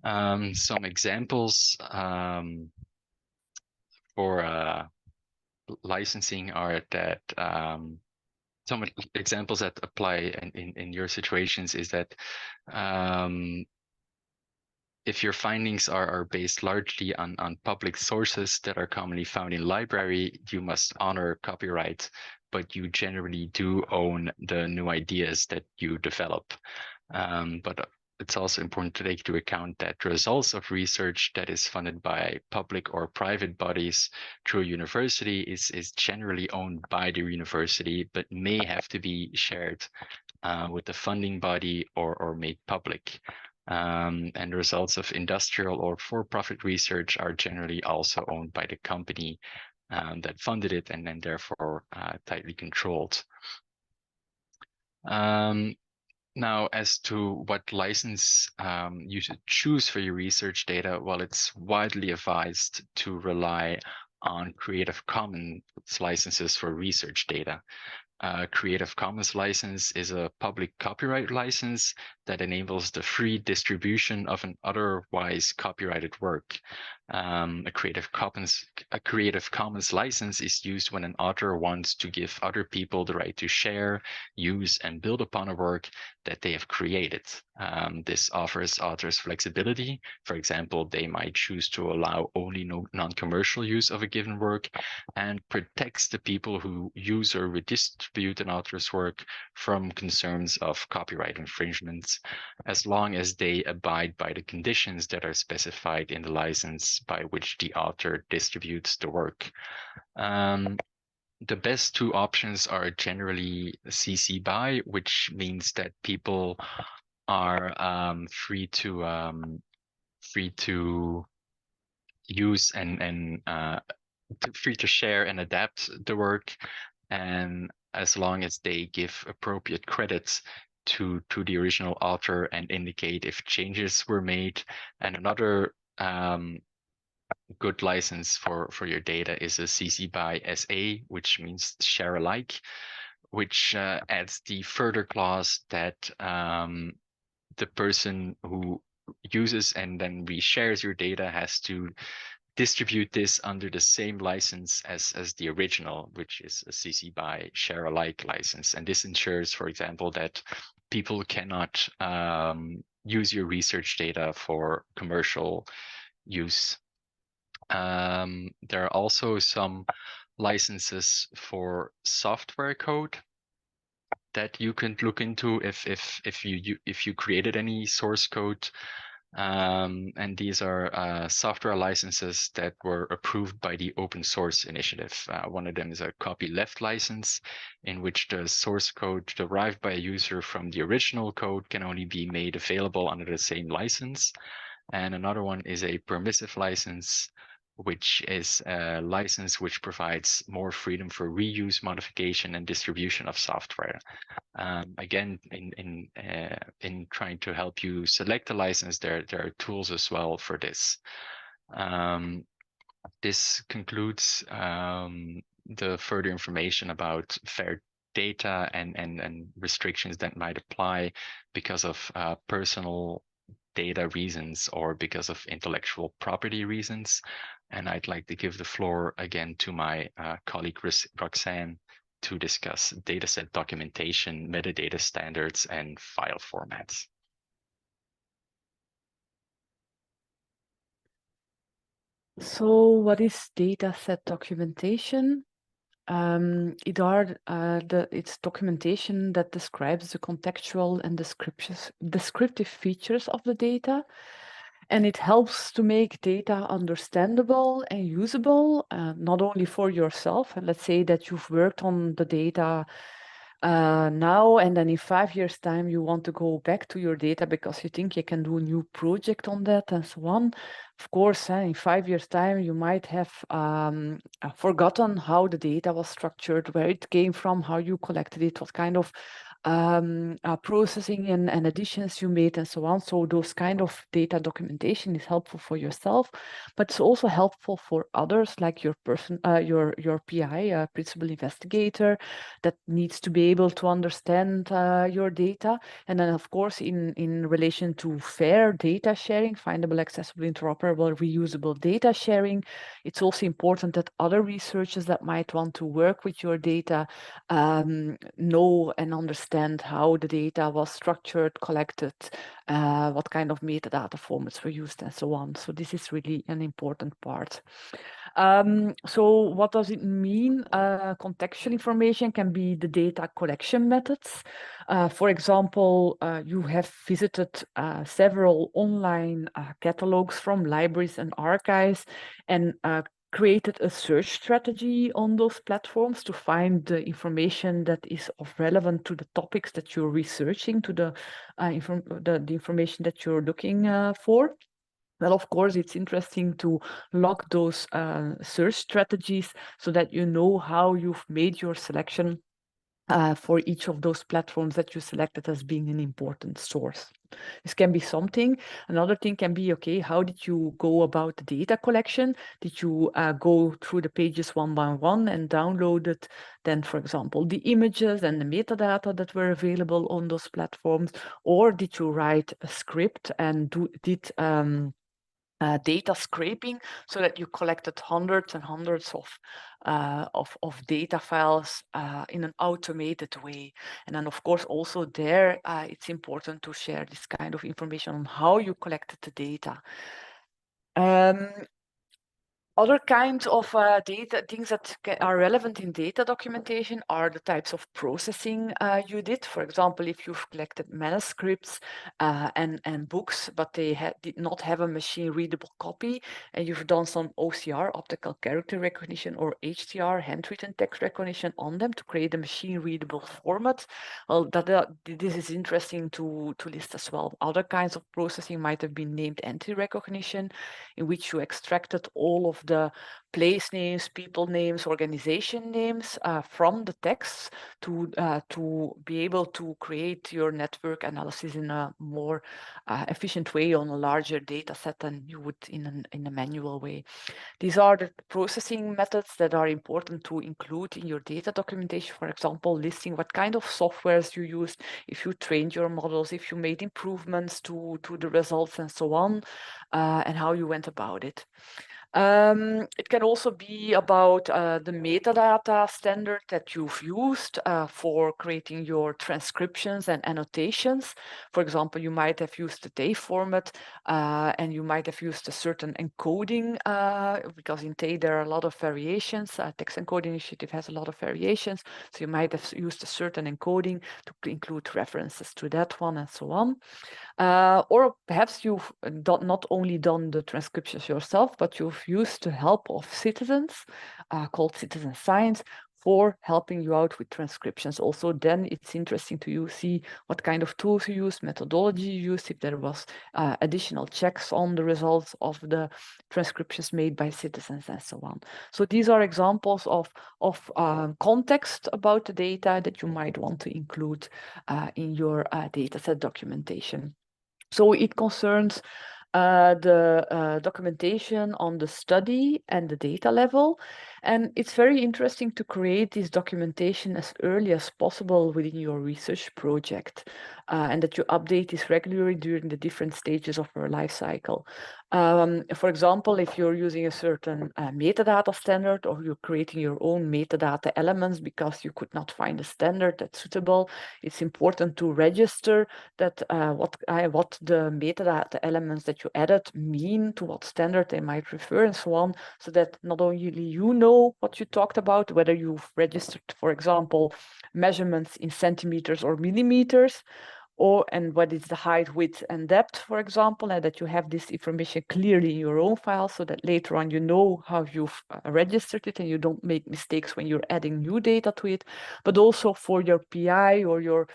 Speaker 3: Some examples for licensing are that some examples that apply in your situations is that if your findings are based largely on public sources that are commonly found in library, you must honor copyright, but you generally do own the new ideas that you develop. But it's also important to take into account that results of research that is funded by public or private bodies through a university is generally owned by the university, but may have to be shared with the funding body or made public. And the results of industrial or for-profit research are generally also owned by the company that funded it, and then therefore tightly controlled. Now, as to what license you should choose for your research data, well, it's widely advised to rely on Creative Commons licenses for research data. Creative Commons license is a public copyright license that enables the free distribution of an otherwise copyrighted work. A Creative Commons license is used when an author wants to give other people the right to share, use, and build upon a work that they have created. This offers authors flexibility. For example, they might choose to allow only non-commercial use of a given work, and protects the people who use or redistribute an author's work from concerns of copyright infringements, as long as they abide by the conditions that are specified in the license by which the author distributes the work. The best two options are generally CC BY, which means that people are free to use and free to share and adapt the work, and as long as they give appropriate credits to the original author and indicate if changes were made. And another good license for your data is a CC BY SA, which means share alike, which adds the further clause that the person who uses and then reshares your data has to distribute this under the same license as the original, which is a CC BY share alike license. And this ensures, for example, that people cannot use your research data for commercial use. There are also some licenses for software code that you can look into if you created any source code. And these are software licenses that were approved by the Open Source Initiative. One of them is a copyleft license, in which the source code derived by a user from the original code can only be made available under the same license. And another one is a permissive license, which is a license which provides more freedom for reuse, modification, and distribution of software. Again, in trying to help you select a license, there are tools as well for this. This concludes the further information about fair data and restrictions that might apply because of personal data reasons or because of intellectual property reasons. And I'd like to give the floor again to my colleague Roxanne to discuss dataset documentation, metadata standards, and file formats.
Speaker 2: So what is dataset documentation? It's documentation that describes the contextual and descriptive features of the data, and it helps to make data understandable and usable, not only for yourself. And let's say that you've worked on the data now, and then in 5 years' time you want to go back to your data because you think you can do a new project on that and so on. Of course, in 5 years' time you might have forgotten how the data was structured, where it came from, how you collected it, what kind of processing and additions you made, and so on. So those kind of data documentation is helpful for yourself, but it's also helpful for others, like your PI, principal investigator, that needs to be able to understand your data. And then, of course, in relation to fair data sharing, findable, accessible, interoperable, reusable data sharing, it's also important that other researchers that might want to work with your data know and understand understand how the data was structured, collected, what kind of metadata formats were used, and so on. So this is really an important part. So what does it mean? Contextual information can be the data collection methods. For example, you have visited several online catalogs from libraries and archives and created a search strategy on those platforms to find the information that is of relevant to the topics that you're researching, to the information that you're looking for. Well, of course, it's interesting to log those search strategies so that you know how you've made your selection for each of those platforms that you selected as being an important source. This can be something. Another thing can be, okay, how did you go about the data collection? Did you go through the pages one by one and downloaded then, for example, the images and the metadata that were available on those platforms? Or did you write a script and did data scraping so that you collected hundreds and hundreds of data files in an automated way? And then, of course, also there, it's important to share this kind of information on how you collected the data. Other kinds of data, things that are relevant in data documentation are the types of processing you did. For example, if you've collected manuscripts and books, but they did not have a machine-readable copy, and you've done some OCR, optical character recognition, or HTR, handwritten text recognition on them to create a machine-readable format, well, this is interesting to list as well. Other kinds of processing might have been named entity recognition, in which you extracted all of the place names, people names, organization names from the text to be able to create your network analysis in a more efficient way on a larger data set than you would in a manual way. These are the processing methods that are important to include in your data documentation. For example, listing what kind of softwares you used, if you trained your models, if you made improvements to the results and so on, and how you went about it. It can also be about the metadata standard that you've used for creating your transcriptions and annotations. For example, you might have used the TAE format and you might have used a certain encoding because in TAE there are a lot of variations. Text Encoding Initiative has a lot of variations. So you might have used a certain encoding to include references to that one and so on. Or perhaps you've not only done the transcriptions yourself, but you've used the help of citizens called citizen science for helping you out with transcriptions. Also, then it's interesting to see what kind of tools you use, methodology you use, if there was additional checks on the results of the transcriptions made by citizens and so on. So these are examples of context about the data that you might want to include in your dataset documentation. So it concerns the documentation on the study and the data level. And it's very interesting to create this documentation as early as possible within your research project and that you update this regularly during the different stages of your life cycle. For example, if you're using a certain metadata standard or you're creating your own metadata elements because you could not find a standard that's suitable, it's important to register that what the metadata elements that you added mean, to what standard they might refer and so on, so that not only you know what you talked about, whether you've registered, for example, measurements in centimeters or millimeters, and what is the height, width, and depth, for example, and that you have this information clearly in your own file so that later on you know how you've registered it and you don't make mistakes when you're adding new data to it, but also for your PI or your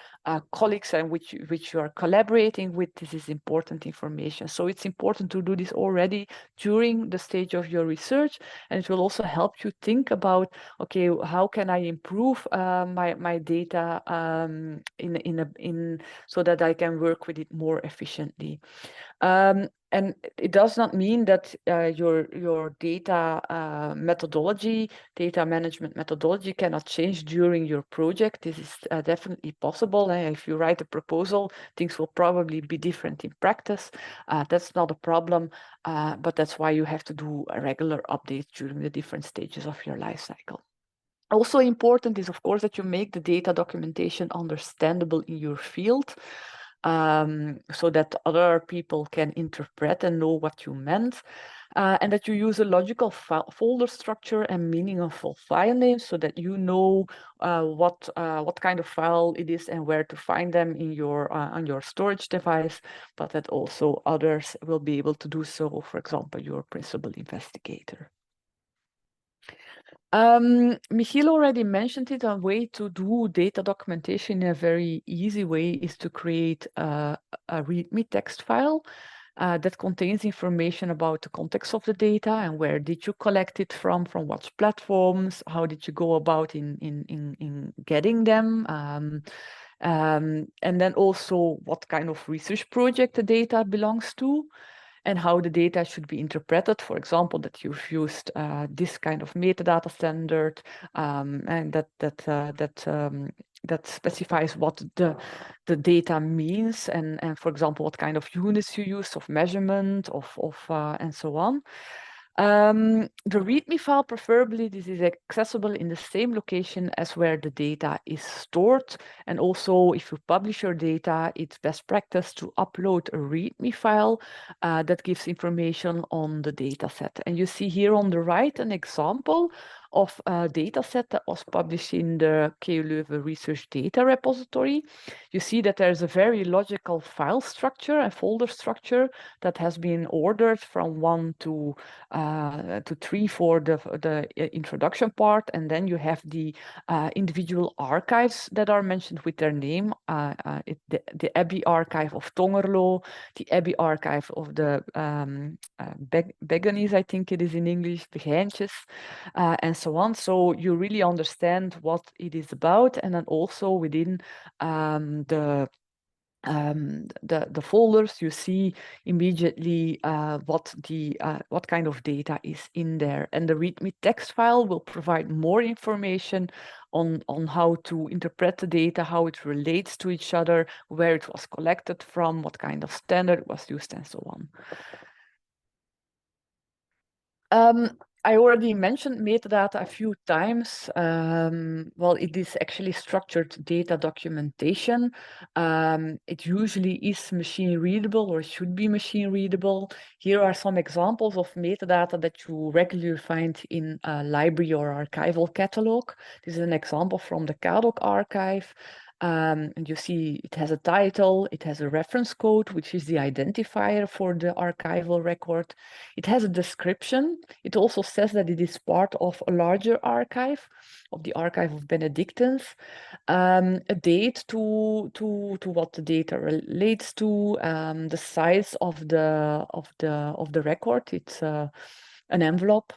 Speaker 2: colleagues and which you are collaborating with. This is important information. So it's important to do this already during the stage of your research, and it will also help you think about, okay, how can I improve my data so that I can work with it more efficiently. And it does not mean that your data methodology, data management methodology cannot change during your project. This is definitely possible. If you write a proposal, things will probably be different in practice. That's not a problem, but that's why you have to do a regular update during the different stages of your life cycle. Also important is, of course, that you make the data documentation understandable in your field, so that other people can interpret and know what you meant. And that you use a logical folder structure and meaningful file names so that you know what kind of file it is and where to find them in your on your storage device, but that also others will be able to do so, for example, your principal investigator. Michiel already mentioned it. A way to do data documentation in a very easy way is to create a README text file that contains information about the context of the data and where did you collect it from what platforms, how did you go about in getting them, and then also what kind of research project the data belongs to, and how the data should be interpreted. For example, that you've used this kind of metadata standard, and that specifies what the data means, and for example, what kind of units you use of measurement, and so on. The README file, preferably, this is accessible in the same location as where the data is stored. And also, if you publish your data, it's best practice to upload a README file that gives information on the data set. And you see here on the right an example of a data set that was published in the KU Leuven Research Data Repository. You see that there's a very logical file structure and folder structure that has been ordered from 1 to 3 for the introduction part, and then you have the individual archives that are mentioned with their name. The Abbey archive of Tongerlo, the Abbey archive of the Begonese, I think it is in English, Begijntjes, and so on. So you really understand what it is about, and then also within the folders, you see immediately what kind of data is in there, and the README text file will provide more information on how to interpret the data, how it relates to each other, where it was collected from, what kind of standard was used, and so on. I already mentioned metadata a few times. Well, it is actually structured data documentation. It usually is machine readable or should be machine readable. Here are some examples of metadata that you regularly find in a library or archival catalog. This is an example from the CADOC archive. And you see it has a title, it has a reference code, which is the identifier for the archival record. It has a description. It also says that it is part of a larger archive, of the Archive of Benedictines. A date to what the data relates to, the size of the record. It's an envelope.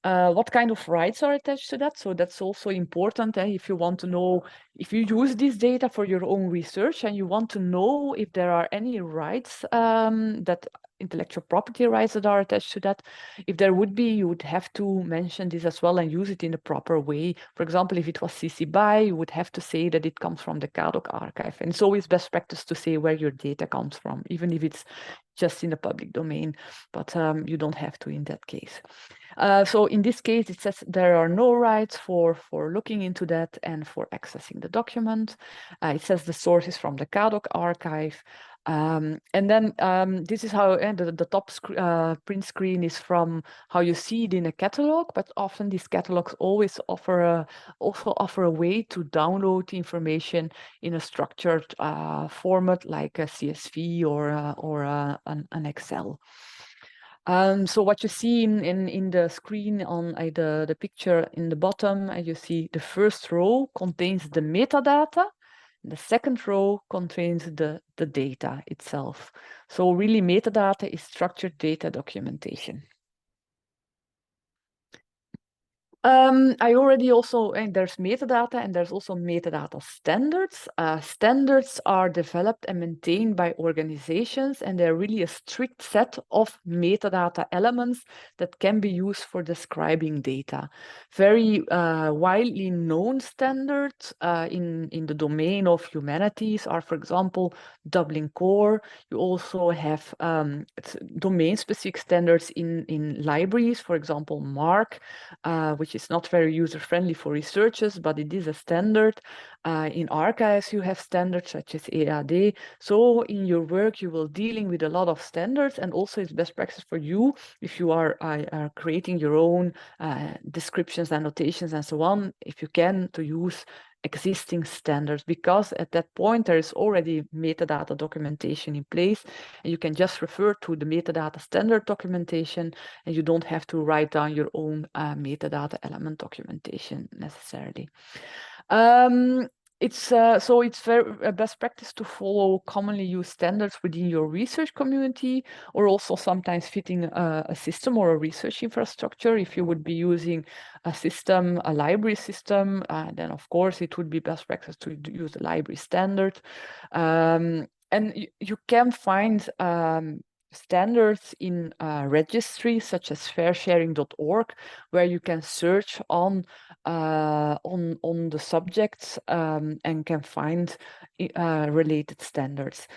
Speaker 2: What kind of rights are attached to that? So that's also important if you want to know, if you use this data for your own research and you want to know if there are any rights, that intellectual property rights that are attached to that. If there would be, you would have to mention this as well and use it in a proper way. For example, if it was CC BY, you would have to say that it comes from the CADOC archive. And it's always best practice to say where your data comes from, even if it's just in the public domain, but you don't have to in that case. So in this case, it says there are no rights for looking into that and for accessing the document. It says the source is from the CADOC archive. And then this is how the top print screen is from how you see it in a catalog, but often these catalogs always offer a way to download the information in a structured format like a CSV or an Excel. So what you see in the screen on the picture in the bottom, you see the first row contains the metadata. The second row contains the data itself. So really metadata is structured data documentation. I already also, and there's metadata and there's also metadata standards. Standards are developed and maintained by organizations, and they're really a strict set of metadata elements that can be used for describing data. Very widely known standards in the domain of humanities are, for example, Dublin Core. You also have domain-specific standards in libraries, for example, MARC, which which is not very user-friendly for researchers, but it is a standard. In archives, you have standards such as EAD. So in your work, you will dealing with a lot of standards, and also it's best practice for you if you are creating your own descriptions, annotations, and so on, if you can, to use existing standards, because at that point there is already metadata documentation in place, and you can just refer to the metadata standard documentation, and you don't have to write down your own metadata element documentation necessarily. It's very best practice to follow commonly used standards within your research community, or also sometimes fitting a system or a research infrastructure. If you would be using a system, a library system, then of course it would be best practice to use the library standard. And you can find standards in registries such as fairsharing.org, where you can search on the subjects and can find related standards.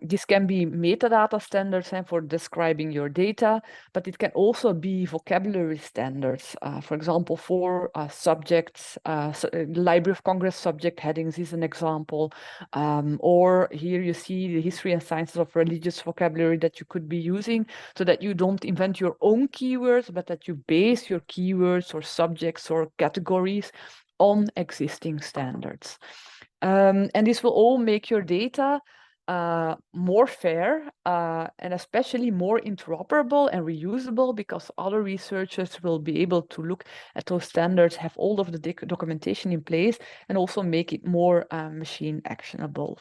Speaker 2: This can be metadata standards for describing your data, but it can also be vocabulary standards. For example, for subjects, Library of Congress subject headings is an example. Or here you see the history and sciences of religious vocabulary that you could be using, so that you don't invent your own keywords, but that you base your keywords or subjects or categories on existing standards. And this will all make your data more fair and especially more interoperable and reusable, because other researchers will be able to look at those standards, have all of the documentation in place, and also make it more machine actionable.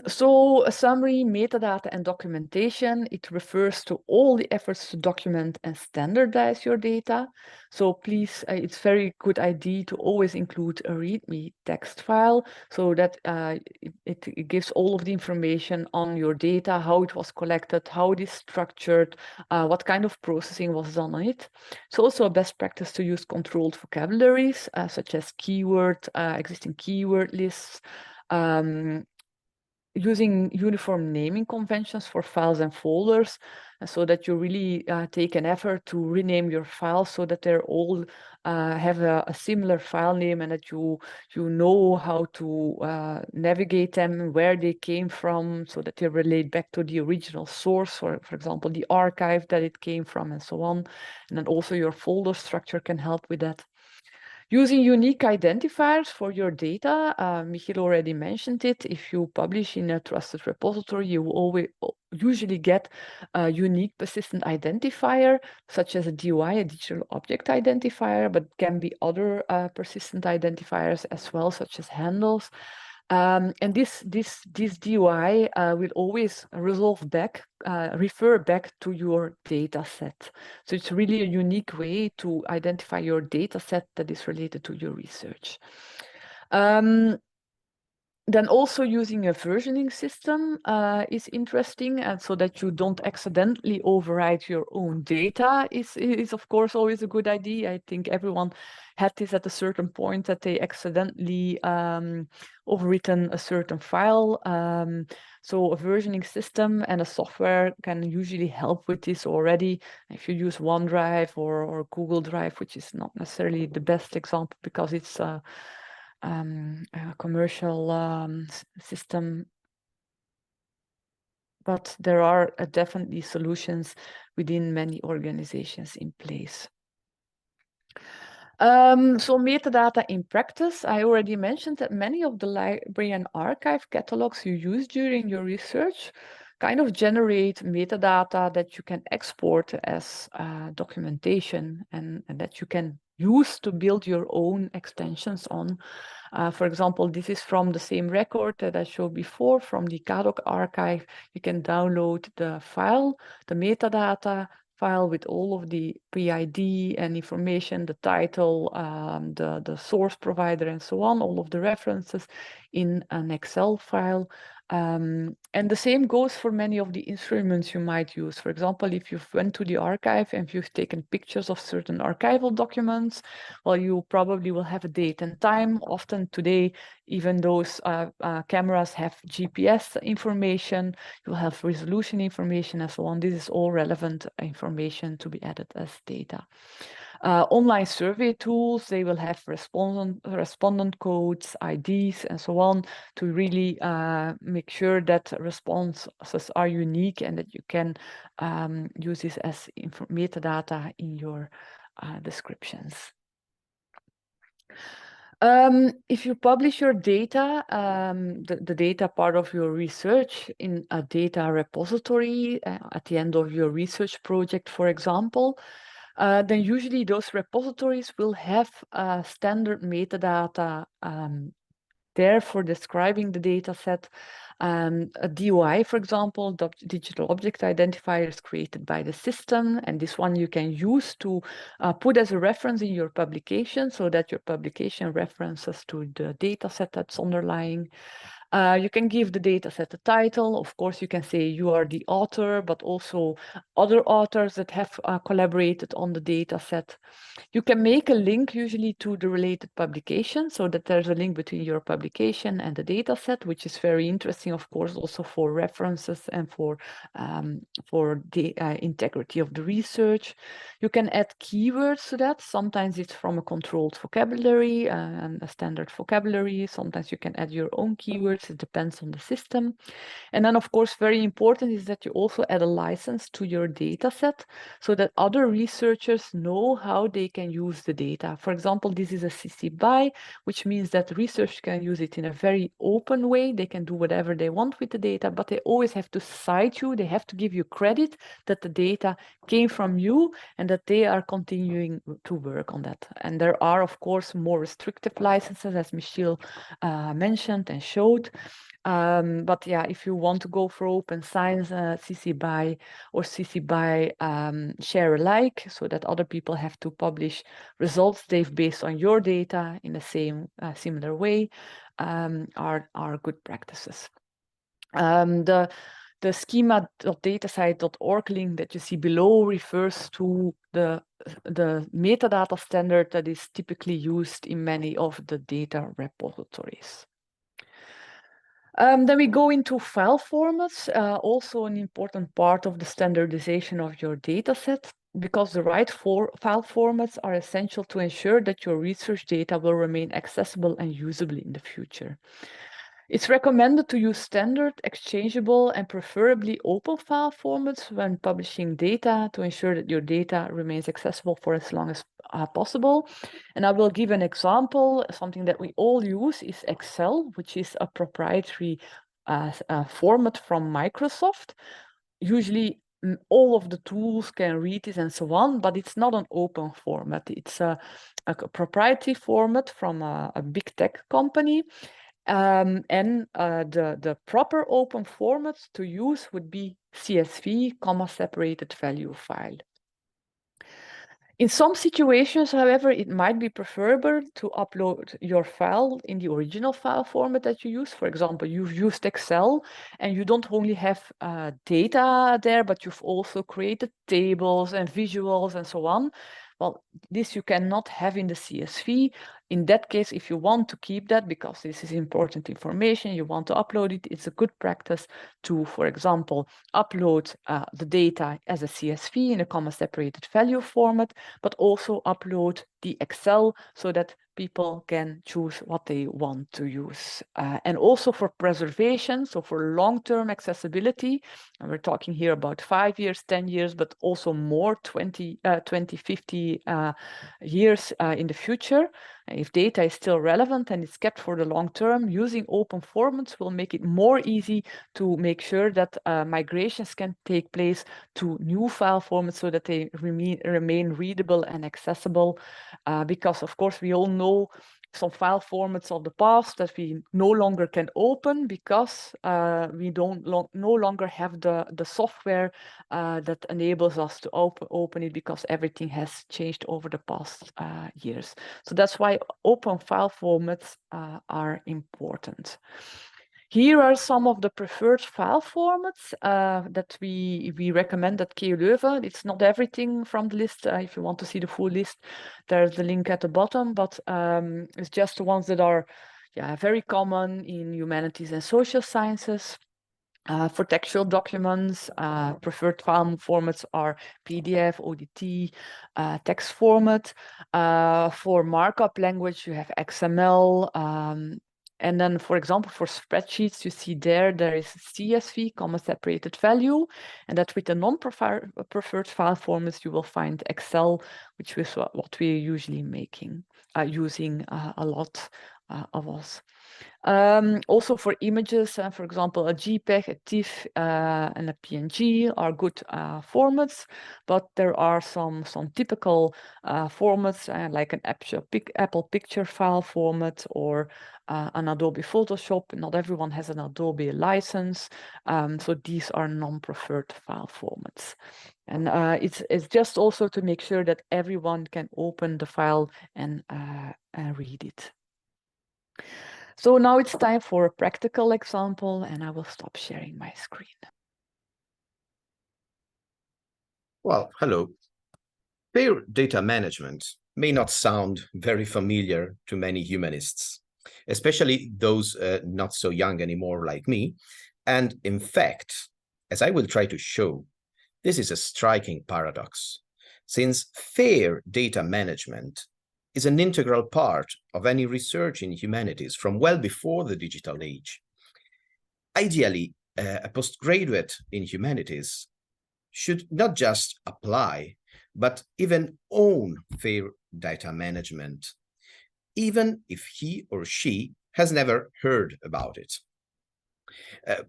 Speaker 2: So a summary, metadata, and documentation, it refers to all the efforts to document and standardize your data. So please, it's very good idea to always include a README text file, so that it gives all of the information on your data, how it was collected, how it is structured, what kind of processing was done on it. It's also a best practice to use controlled vocabularies, such as existing keyword lists, using uniform naming conventions for files and folders, so that you really take an effort to rename your files so that they're all have a similar file name, and that you know how to navigate them, where they came from, so that they relate back to the original source, or for example the archive that it came from, and so on. And then also your folder structure can help with that. Using unique identifiers for your data, Michiel already mentioned it. If you publish in a trusted repository, you will usually get a unique persistent identifier, such as a DOI, a digital object identifier, but can be other persistent identifiers as well, such as handles. And this DOI will always refer back to your data set. So it's really a unique way to identify your data set that is related to your research. Then also using a versioning system is interesting, and so that you don't accidentally overwrite your own data is of course always a good idea. I think everyone had this at a certain point, that they accidentally overwritten a certain file. So a versioning system and a software can usually help with this already. If you use OneDrive or Google Drive, which is not necessarily the best example because it's a commercial system, but there are definitely solutions within many organizations in place. So metadata in practice, I already mentioned that many of the library and archive catalogs you use during your research kind of generate metadata that you can export as documentation, and that you can use to build your own extensions on. For example, this is from the same record that I showed before, from the CADOC archive. You can download the file, the metadata file with all of the PID and information, the title, the source provider, and so on, all of the references in an Excel file. And the same goes for many of the instruments you might use. For example, if you've went to the archive and you've taken pictures of certain archival documents, well, you probably will have a date and time. Often today, even those cameras have GPS information, you'll have resolution information and so on. This is all relevant information to be added as data. Online survey tools, they will have respondent codes, IDs, and so on to really make sure that responses are unique and that you can use this as metadata in your descriptions. If you publish your data, the data part of your research in a data repository at the end of your research project, for example, then usually those repositories will have standard metadata there for describing the data set. A DOI, for example, digital object identifier is created by the system, and this one you can use to put as a reference in your publication so that your publication references to the data set that's underlying. You can give the dataset a title. Of course, you can say you are the author, but also other authors that have collaborated on the dataset. You can make a link usually to the related publication so that there's a link between your publication and the dataset, which is very interesting, of course, also for references and for the integrity of the research. You can add keywords to that. Sometimes it's from a controlled vocabulary and a standard vocabulary. Sometimes you can add your own keywords. It depends on the system. And then, of course, very important is that you also add a license to your data set so that other researchers know how they can use the data. For example, this is a CC BY, which means that researchers can use it in a very open way. They can do whatever they want with the data, but they always have to cite you. They have to give you credit that the data came from you and that they are continuing to work on that. And there are, of course, more restrictive licenses, as Michiel mentioned and showed. But yeah, if you want to go for open science, CC BY or CC BY share alike, so that other people have to publish results they've based on your data in the same similar way, are good practices. The schema.datasite.org link that you see below refers to the metadata standard that is typically used in many of the data repositories. Then we go into file formats, also an important part of the standardization of your dataset, because the right file formats are essential to ensure that your research data will remain accessible and usable in the future. It's recommended to use standard, exchangeable, and preferably open file formats when publishing data to ensure that your data remains accessible for as long as possible. And I will give an example. Something that we all use is Excel, which is a proprietary format from Microsoft. Usually, all of the tools can read it and so on, but it's not an open format. It's a proprietary format from a big tech company. And the proper open formats to use would be CSV, separated value file. In some situations, however, it might be preferable to upload your file in the original file format that you use. For example, you've used Excel and you don't only have data there, but you've also created tables and visuals and so on. Well, this you cannot have in the CSV. In that case, if you want to keep that, because this is important information, you want to upload it, it's a good practice to, for example, upload the data as a CSV in a separated value format, but also upload the Excel so that people can choose what they want to use. And also for preservation, so for long-term accessibility, and we're talking here about 5 years, 10 years, but also more, 20, 50 years in the future. If data is still relevant and it's kept for the long term, using open formats will make it more easy to make sure that migrations can take place to new file formats so that they remain readable and accessible. Because, of course, we all know some file formats of the past that we no longer can open because we no longer have the software that enables us to open it, because everything has changed over the past years. So that's why open file formats are important. Here are some of the preferred file formats that we recommend at KU Leuven. It's not everything from the list. If you want to see the full list, there's the link at the bottom, but it's just the ones that are very common in humanities and social sciences. For textual documents, preferred file formats are PDF, ODT, text format. For markup language, you have XML. And then, for example, for spreadsheets, you see there is CSV, comma separated value, and that with the non-preferred file formats, you will find Excel, which is what we're usually using a lot of us. Also for images, for example, a JPEG, a TIFF, and a PNG are good formats, but there are some typical formats like an Apple Picture file format or an Adobe Photoshop. Not everyone has an Adobe license, so these are non-preferred file formats. And it's just also to make sure that everyone can open the file and read it. So now it's time for a practical example, and I will stop sharing my screen.
Speaker 4: Well, hello. Fair data management may not sound very familiar to many humanists, especially those not so young anymore like me. And in fact, as I will try to show, this is a striking paradox, since fair data management is an integral part of any research in humanities from well before the digital age. Ideally, a postgraduate in humanities should not just apply, but even own fair data management, even if he or she has never heard about it.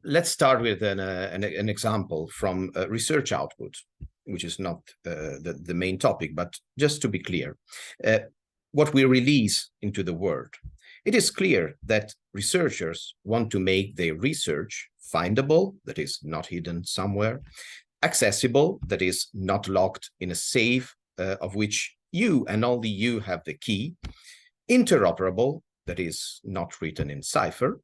Speaker 4: Let's start with an example from research output, which is not the main topic, but just to be clear. What we release into the world. It is clear that researchers want to make their research findable, that is not hidden somewhere, accessible, that is not locked in a safe of which you and only you have the key, interoperable, that is not written in cipher,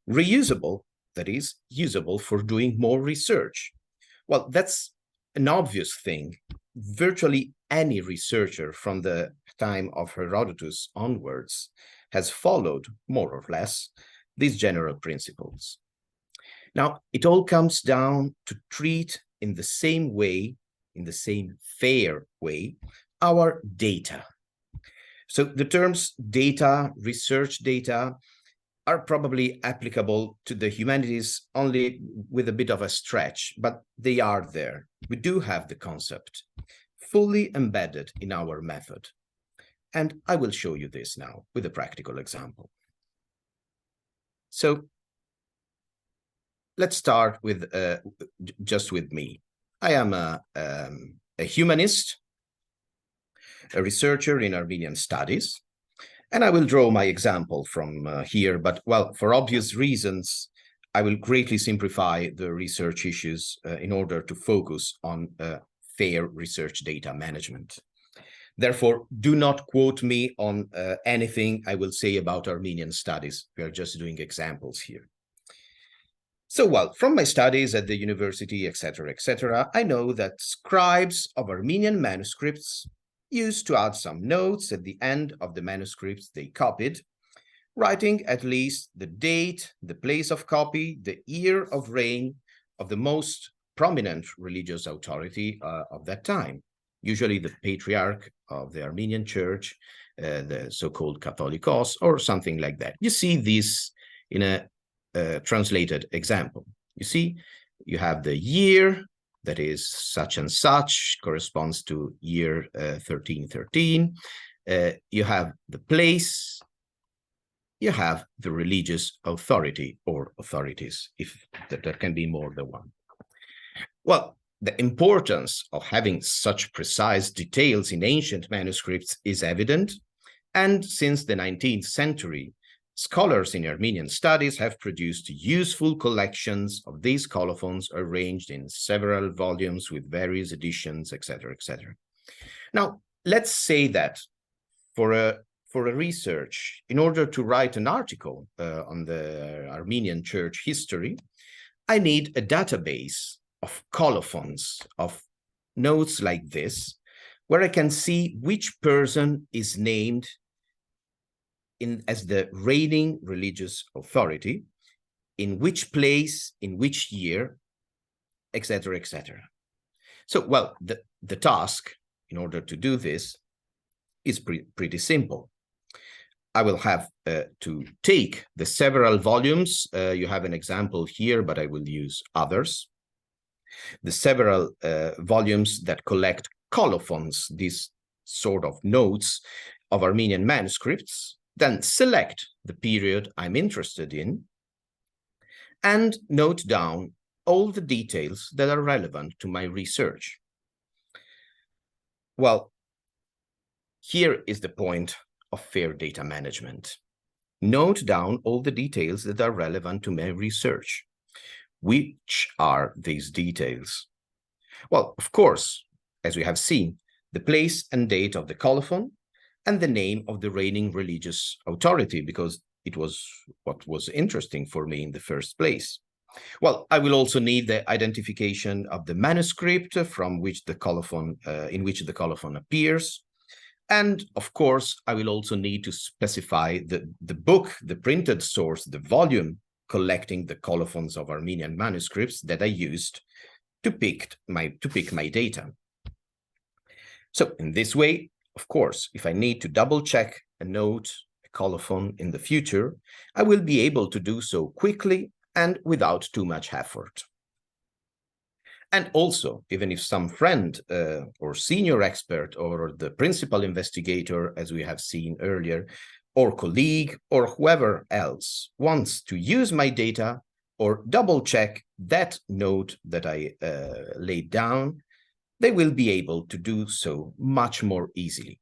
Speaker 4: reusable, that is usable for doing more research. Well, that's an obvious thing. Virtually any researcher from the time of Herodotus onwards has followed, more or less, these general principles. Now, it all comes down to treat in the same way, in the same fair way, our data. So the terms data, research data, are probably applicable to the humanities only with a bit of a stretch, but they are there. We do have the concept fully embedded in our method. And I will show you this now with a practical example. So let's start with just with me. I am a humanist, a researcher in Armenian studies, and I will draw my example from here, but well, for obvious reasons, I will greatly simplify the research issues in order to focus on fair research data management. Therefore, do not quote me on anything I will say about Armenian studies. We are just doing examples here. So, well, from my studies at the university, etc., I know that scribes of Armenian manuscripts used to add some notes at the end of the manuscripts they copied, writing at least the date, the place of copy, the year of reign of the most prominent religious authority of that time, usually the patriarch of the Armenian church, the so-called Catholicos, or something like that. You see this in a translated example. You see, you have the year, that is such and such, corresponds to year 1313. You have the place, you have the religious authority or authorities, if there can be more than one. Well, the importance of having such precise details in ancient manuscripts is evident, and since the 19th century, scholars in Armenian studies have produced useful collections of these colophons arranged in several volumes with various editions, etc., etc. Now, let's say that for for a research, in order to write an article on the Armenian church history, I need a database of colophons, of notes like this, where I can see which person is named as the reigning religious authority, in which place, in which year, etc., etc. So, well, the task in order to do this is pretty simple. I will have to take the several volumes. You have an example here, but I will use others. The several volumes that collect colophons, these sort of notes of Armenian manuscripts, then select the period I'm interested in and note down all the details that are relevant to my research. Well, here is the point of fair data management. Note down all the details that are relevant to my research. Which are these details? Well, of course, as we have seen, the place and date of the colophon and the name of the reigning religious authority, because it was what was interesting for me in the first place. Well, I will also need the identification of the manuscript from which the colophon, in which the colophon appears. And of course, I will also need to specify the book, the printed source, the volume collecting the colophons of Armenian manuscripts that I used to pick my data. So in this way, of course, if I need to double check a note, a colophon in the future, I will be able to do so quickly and without too much effort. And also, even if some friend or senior expert or the principal investigator, as we have seen earlier, or colleague or whoever else wants to use my data or double check that note that I laid down, they will be able to do so much more easily.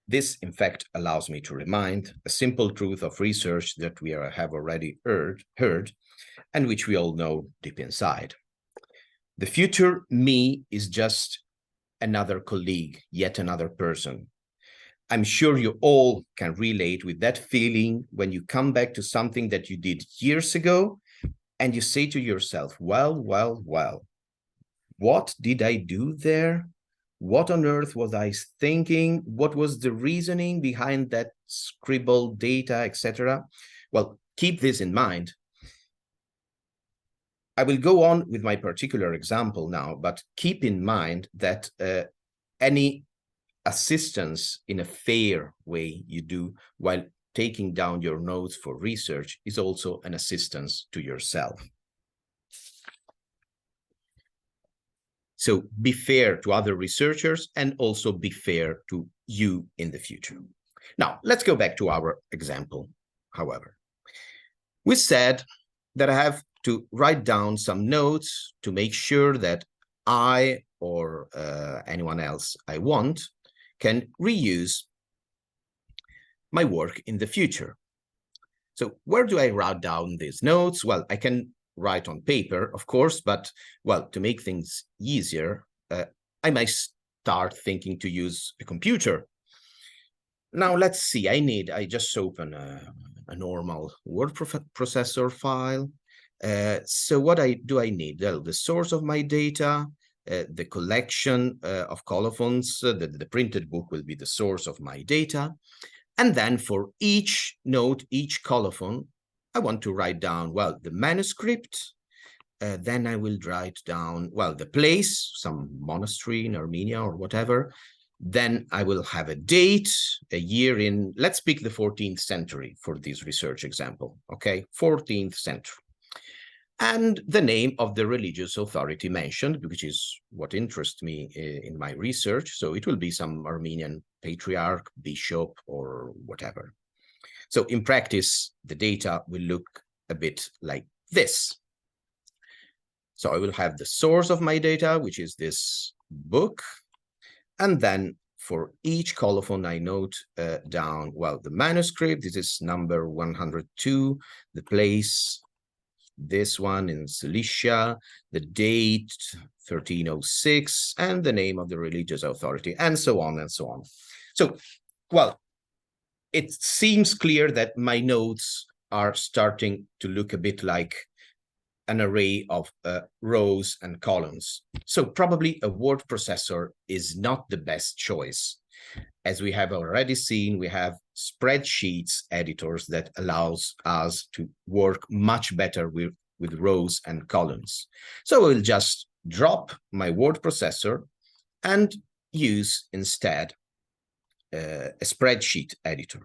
Speaker 4: This, in fact, allows me to remind a simple truth of research that we have already heard, and which we all know deep inside. The future me is just another colleague, yet another person. I'm sure you all can relate with that feeling when you come back to something that you did years ago and you say to yourself, well, what did I do there? What on earth was I thinking? What was the reasoning behind that scribbled data, etc.? Well, keep this in mind. I will go on with my particular example now, but keep in mind that any assistance in a fair way you do while taking down your notes for research is also an assistance to yourself. So be fair to other researchers and also be fair to you in the future. Now, let's go back to our example, however. We said that I have to write down some notes to make sure that I or anyone else I want can reuse my work in the future. So where do I write down these notes? Well, I can write on paper, of course, but, well, to make things easier, I might start thinking to use a computer. Now, let's see, I just open a normal word processor file. So what do I need? Well, the source of my data, the collection of colophons, the printed book will be the source of my data. And then for each note, each colophon, I want to write down, well, the manuscript. Then I will write down, well, the place, some monastery in Armenia or whatever. Then I will have a date, a year in, let's pick the 14th century for this research example, okay? 14th century. And the name of the religious authority mentioned, which is what interests me in my research. So it will be some Armenian patriarch, bishop, or whatever. So in practice, the data will look a bit like this. So I will have the source of my data, which is this book. And then for each colophon, I note down, well, the manuscript, this is number 102, the place, this one in Cilicia, the date 1306, and the name of the religious authority, and so on and so on. So well, it seems clear that my nodes are starting to look a bit like an array of rows and columns. So probably a word processor is not the best choice. As we have already seen, we have spreadsheets editors that allows us to work much better with rows and columns. So we'll just drop my word processor and use instead a spreadsheet editor.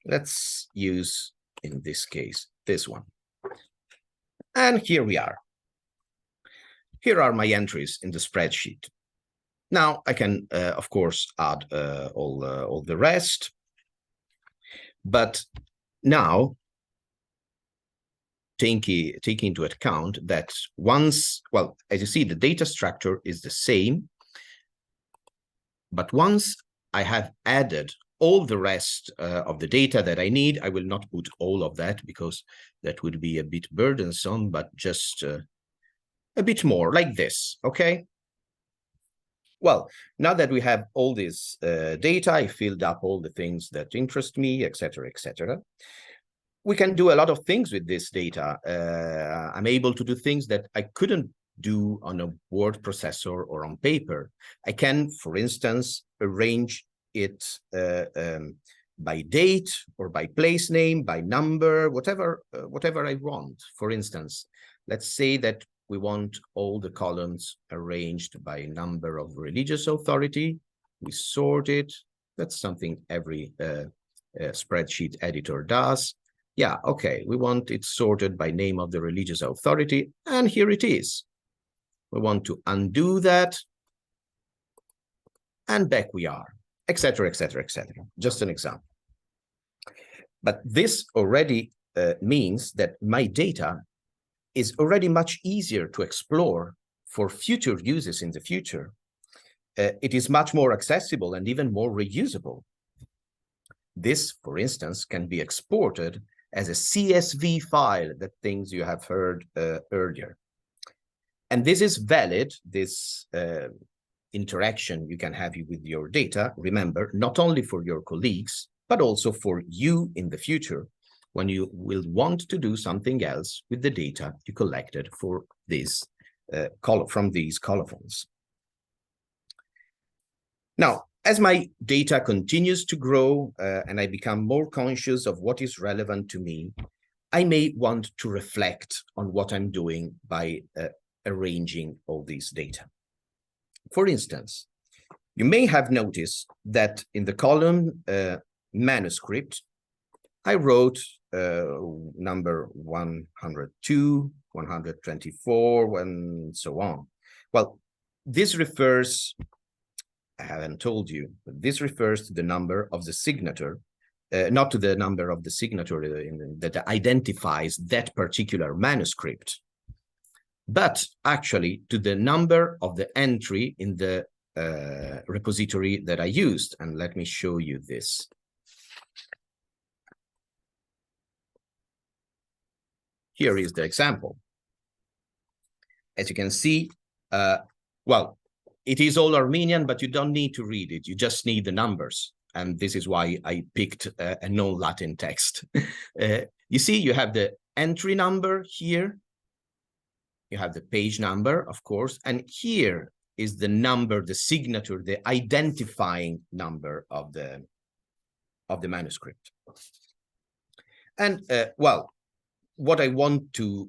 Speaker 4: Let's use, in this case, this one. And here we are. Here are my entries in the spreadsheet. Now I can, of course, add all the rest. But now, take into account that once, well, as you see, the data structure is the same. But once I have added all the rest of the data that I need, I will not put all of that because that would be a bit burdensome, but just a bit more like this, okay? Well, now that we have all this data, I filled up all the things that interest me, etc., etc. We can do a lot of things with this data. I'm able to do things that I couldn't do on a word processor or on paper. I can, for instance, arrange it by date or by place name, by number, whatever I want. For instance, let's say that we want all the columns arranged by number of religious authority. We sort it. That's something every spreadsheet editor does. Yeah, okay, we want it sorted by name of the religious authority, and here it is. We want to undo that, and back we are, etc., etc., etc. Just an example. But this already means that my data is already much easier to explore for future uses in the future. It is much more accessible and even more reusable. This, for instance, can be exported as a CSV file, that things you have heard earlier. And this is valid, this interaction you can have with your data, remember, not only for your colleagues, but also for you in the future, when you will want to do something else with the data you collected for this from these colophons. Now, as my data continues to grow and I become more conscious of what is relevant to me, I may want to reflect on what I'm doing by arranging all these data. For instance, you may have noticed that in the column manuscript, I wrote number 102, 124, and so on. Well, this refers, I haven't told you, but this refers to the number of the signature, not to the number of the signature that identifies that particular manuscript, but actually to the number of the entry in the repository that I used. And let me show you this. Here is the example. As you can see, well, it is all Armenian, but you don't need to read it. You just need the numbers. And this is why I picked a non-Latin text. You see, you have the entry number here. You have the page number, of course. And here is the number, the signature, the identifying number of the manuscript. And, well, what I want to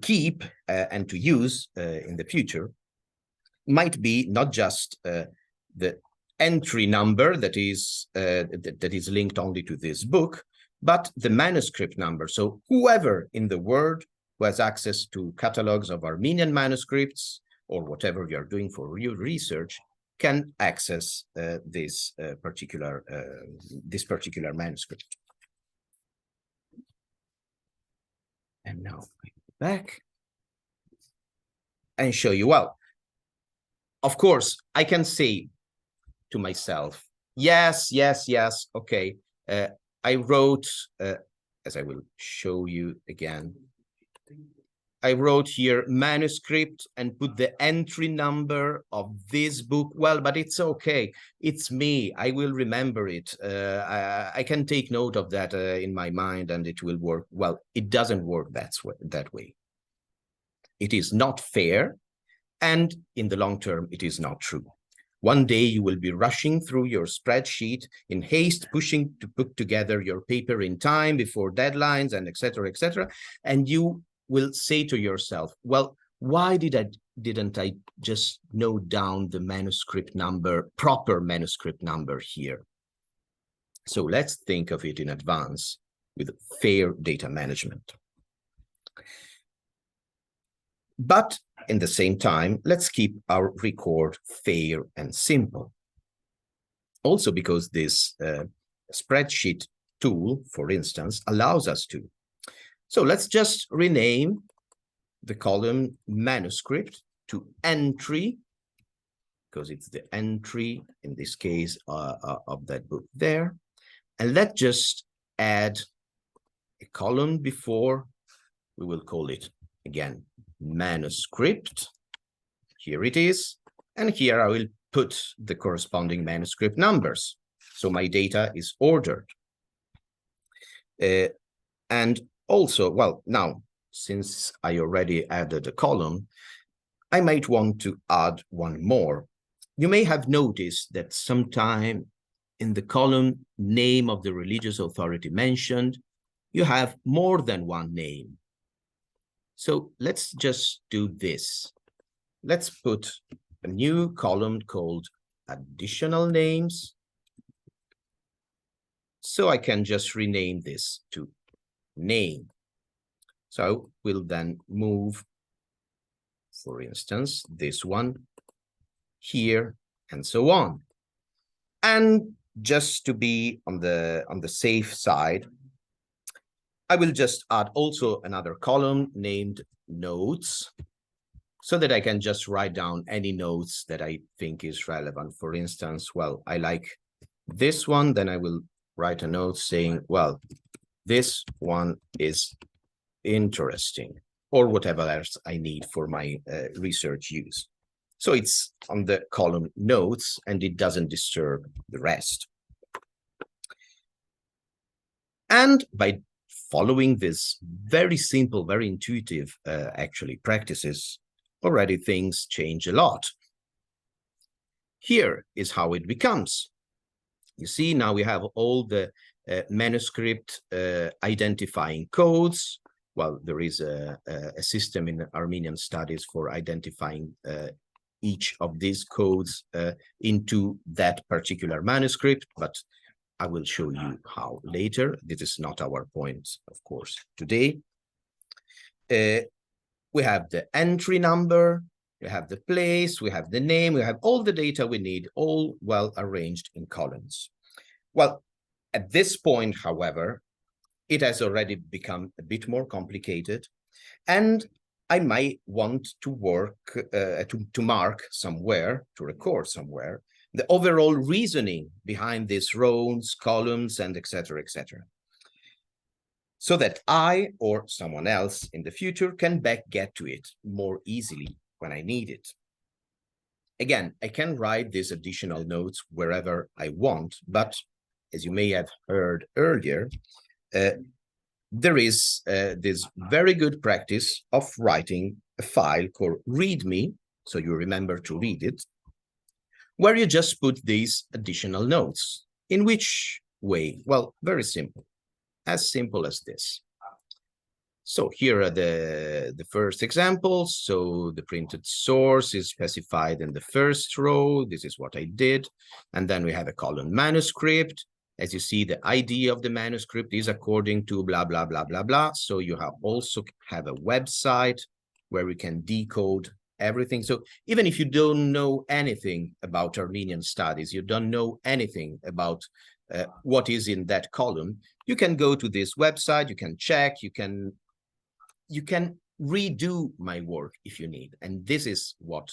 Speaker 4: keep and to use in the future might be not just the entry number that is linked only to this book, but the manuscript number. So whoever in the world who has access to catalogs of Armenian manuscripts or whatever you are doing for your research can access this particular manuscript. And now I go back and show you, well, of course, I can say to myself, yes, yes, yes, okay. I wrote, as I will show you again, I wrote here manuscript and put the entry number of this book. Well, but it's okay. It's me. I will remember it. I can take note of that in my mind and it will work. Well, it doesn't work that way. It is not fair. And in the long term, it is not true. One day you will be rushing through your spreadsheet in haste, pushing to put together your paper in time before deadlines and etc., etc. And you will say to yourself, well, why didn't I just note down the manuscript number, proper manuscript number here? So let's think of it in advance with fair data management. But in the same time, let's keep our record fair and simple. Also because this spreadsheet tool, for instance, allows us to. So let's just rename the column manuscript to entry, because it's the entry, in this case, of that book there. And let's just add a column before. We will call it, again, manuscript. Here it is. And here I will put the corresponding manuscript numbers. So my data is ordered. And also, well, now, since I already added a column, I might want to add one more. You may have noticed that sometime in the column name of the religious authority mentioned, you have more than one name. So let's just do this. Let's put a new column called additional names. So I can just rename this to name. So we'll then move, for instance, this one here and so on. And just to be on the safe side, I will just add also another column named notes, so that I can just write down any notes that I think is relevant. For instance, well, I like this one, then I will write a note saying, well, this one is interesting, or whatever else I need for my research use. So it's on the column notes and it doesn't disturb the rest. And by following this very simple, very intuitive, actually practices, already things change a lot. Here is how it becomes. You see, now we have all the manuscript identifying codes. Well, there is a system in Armenian studies for identifying each of these codes into that particular manuscript, but I will show you how later. This is not our point, of course, today. We have the entry number, we have the place, we have the name, we have all the data we need, all well arranged in columns. Well, at this point, however, it has already become a bit more complicated, and I might want to work, to mark somewhere, to record somewhere, the overall reasoning behind these rows, columns, and etc., etc. So that I or someone else in the future can get to it more easily when I need it. Again, I can write these additional notes wherever I want, but as you may have heard earlier, there is this very good practice of writing a file called README, so you remember to read it, where you just put these additional notes. In which way? Well, very simple. As simple as this. So here are the first examples. So the printed source is specified in the first row. This is what I did. And then we have a column manuscript. As you see, the ID of the manuscript is according to blah, blah, blah, blah, blah. So you also have a website where we can decode everything. So even if you don't know anything about Armenian studies, you don't know anything about what is in that column, you can go to this website, you can check, you can redo my work if you need. And this is what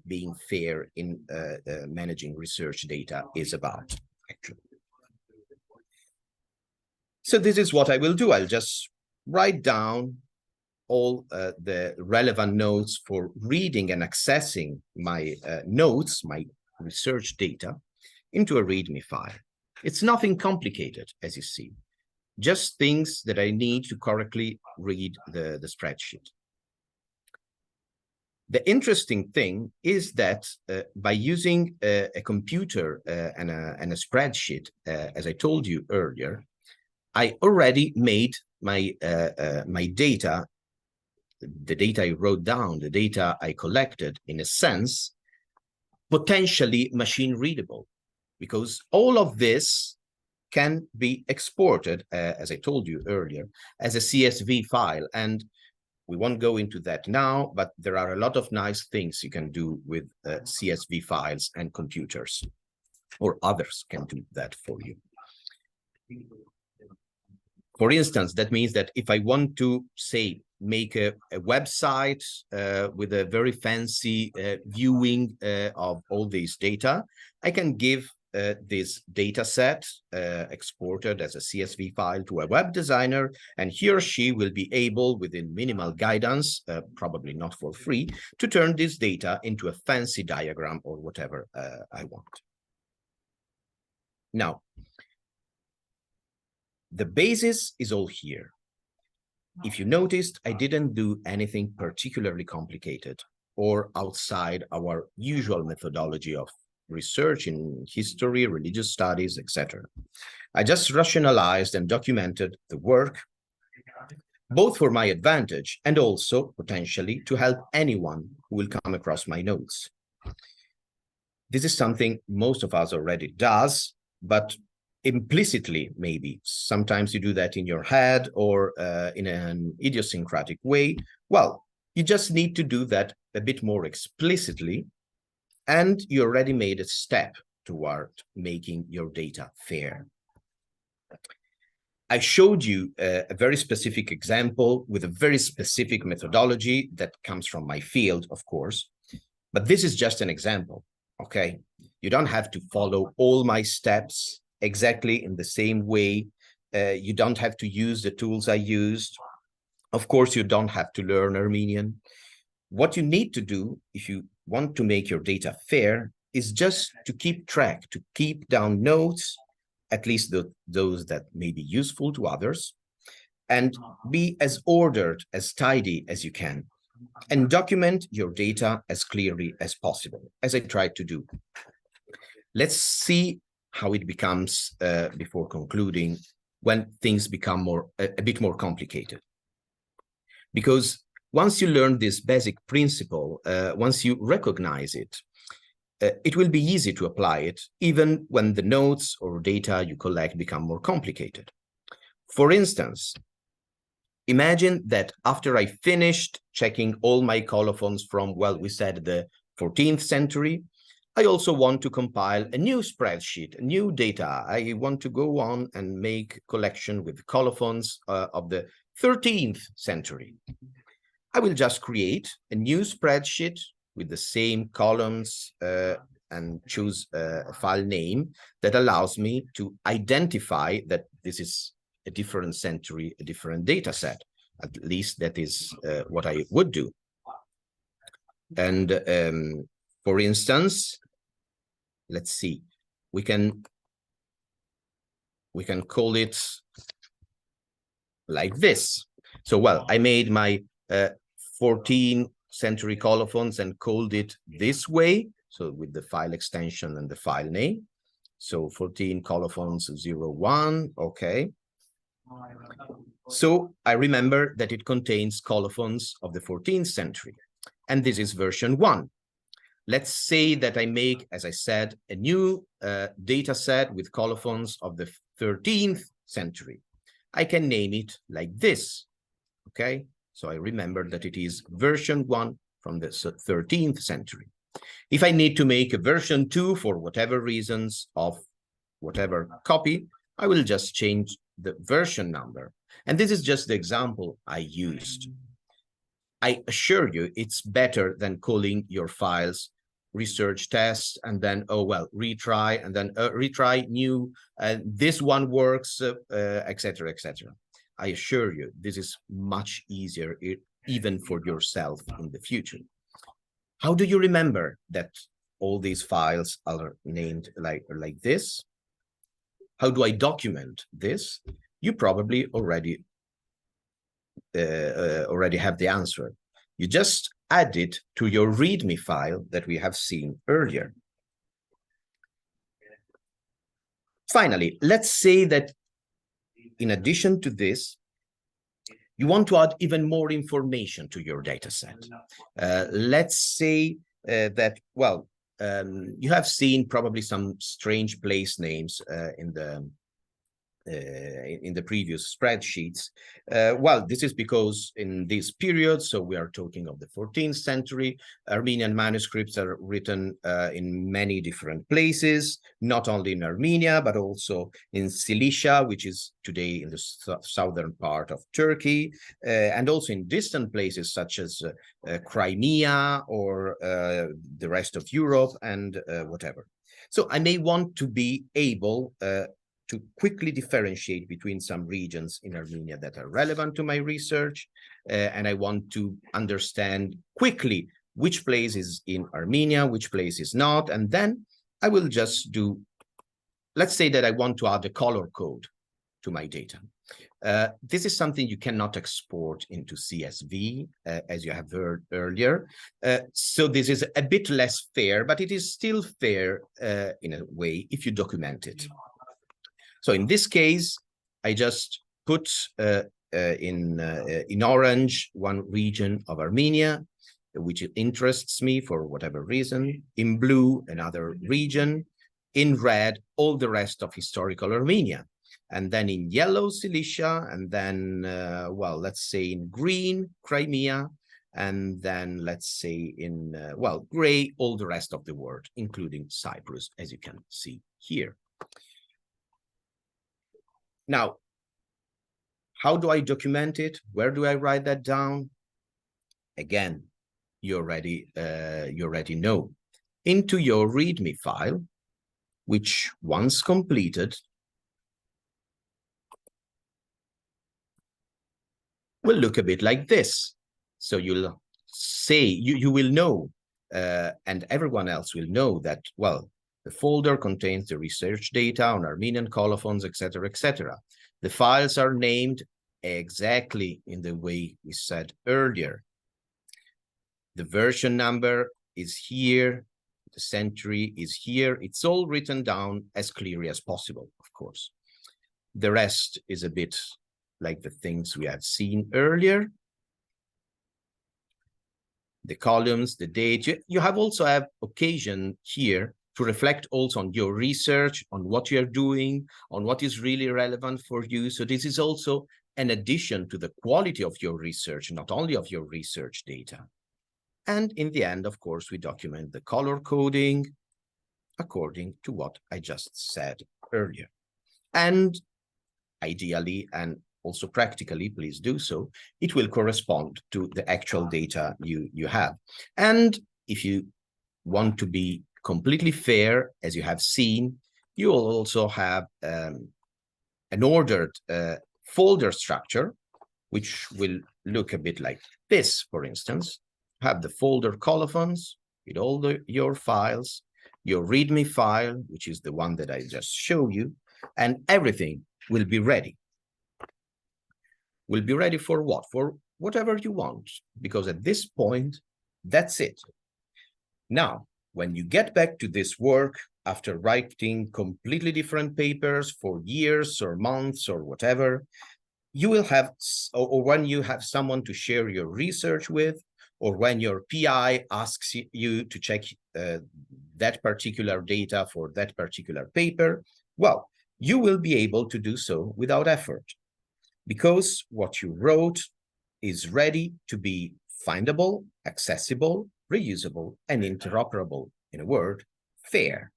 Speaker 4: being fair in managing research data is about, actually. So this is what I will do. I'll just write down all the relevant notes for reading and accessing my notes, my research data, into a README file. It's nothing complicated, as you see, just things that I need to correctly read the spreadsheet. The interesting thing is that by using a computer and a spreadsheet, as I told you earlier, I already made my my data, the data I wrote down, the data I collected, in a sense, potentially machine readable, because all of this can be exported, as I told you earlier, as a CSV file. And we won't go into that now, but there are a lot of nice things you can do with CSV files and computers, or others can do that for you. For instance, that means that if I want to, say, make a website with a very fancy viewing of all these data, I can give this data set exported as a CSV file to a web designer, and he or she will be able, within minimal guidance, probably not for free, to turn this data into a fancy diagram or whatever I want. Now, the basis is all here. If you noticed, I didn't do anything particularly complicated or outside our usual methodology of research in history, religious studies, etc. I just rationalized and documented the work, both for my advantage and also potentially to help anyone who will come across my notes. This is something most of us already does, but implicitly, maybe. Sometimes you do that in your head or in an idiosyncratic way. Well, you just need to do that a bit more explicitly, and you already made a step toward making your data fair. I showed you a very specific example with a very specific methodology that comes from my field, of course, but this is just an example, okay? You don't have to follow all my steps exactly in the same way. You don't have to use the tools I used. Of course, you don't have to learn Armenian. What you need to do if you want to make your data fair is just to keep track, to keep down notes, at least those that may be useful to others, and be as ordered, as tidy as you can, and document your data as clearly as possible, as I tried to do. Let's see how it becomes, before concluding, when things become a bit more complicated. Because once you learn this basic principle, once you recognize it, it will be easy to apply it, even when the notes or data you collect become more complicated. For instance, imagine that after I finished checking all my colophons from, well, we said the 14th century, I also want to compile a new spreadsheet, new data. I want to go on and make collection with colophons of the 13th century. I will just create a new spreadsheet with the same columns and choose a file name that allows me to identify that this is a different century, a different data set. At least that is what I would do. And for instance, let's see, we can call it like this. So, well, I made my 14th century colophons and called it this way, so with the file extension and the file name. So 14 colophons 01, okay. So I remember that it contains colophons of the 14th century, and this is version 1. Let's say that I make, as I said, a new data set with colophons of the 13th century. I can name it like this, okay? So I remember that it is version 1 from the 13th century. If I need to make a version 2 for whatever reasons of whatever copy, I will just change the version number. And this is just the example I used. I assure you it's better than calling your files research test and then, oh, well, retry and then retry new, this one works, etc., etc. I assure you, this is much easier. even for yourself in the future. How do you remember that all these files are named like this? How do I document this? You probably already have the answer. You just add it to your README file that we have seen earlier. Finally, let's say that in addition to this, you want to add even more information to your dataset. Let's say that, well, you have seen probably some strange place names in the previous spreadsheets. Well, this is because in this period, so we are talking of the 14th century, Armenian manuscripts are written in many different places, not only in Armenia, but also in Cilicia, which is today in the southern part of Turkey, and also in distant places such as Crimea or the rest of Europe and whatever. So I may want to be able to quickly differentiate between some regions in Armenia that are relevant to my research, and I want to understand quickly which place is in Armenia, which place is not, and then I will just do, let's say that I want to add a color code to my data. This is something you cannot export into CSV, as you have heard earlier. So this is a bit less fair, but it is still fair in a way if you document it. So in this case, I just put in orange one region of Armenia, which interests me for whatever reason. In blue, another region. In red, all the rest of historical Armenia. And then in yellow, Cilicia. And then, well, let's say in green, Crimea. And then let's say in, well, gray, all the rest of the world, including Cyprus, as you can see here. Now, how do I document it? Where do I write that down? Again, you already know. Into your README file, which once completed, will look a bit like this. So you'll say, you will know, and everyone else will know that, well, the folder contains the research data on Armenian colophons, etc., etc. The files are named exactly in the way we said earlier. The version number is here, the century is here. It's all written down as clearly as possible, of course. The rest is a bit like the things we have seen earlier. The columns, the date. You have also have occasion here to reflect also on your research, on what you're doing, on what is really relevant for you. So this is also an addition to the quality of your research, not only of your research data. And in the end, of course, we document the color coding according to what I just said earlier. And ideally, and also practically, please do so, it will correspond to the actual data you have. And if you want to be completely fair, as you have seen, you will also have an ordered folder structure, which will look a bit like this, for instance. Have the folder colophons with all your files, your README file, which is the one that I just showed you, and everything will be ready. Will be ready for what? For whatever you want, because at this point, that's it. Now, when you get back to this work after writing completely different papers for years or months or whatever, you will have, or when you have someone to share your research with, or when your PI asks you to check that particular data for that particular paper, well, you will be able to do so without effort, because what you wrote is ready to be findable, accessible, reusable, and interoperable. In a word, fair.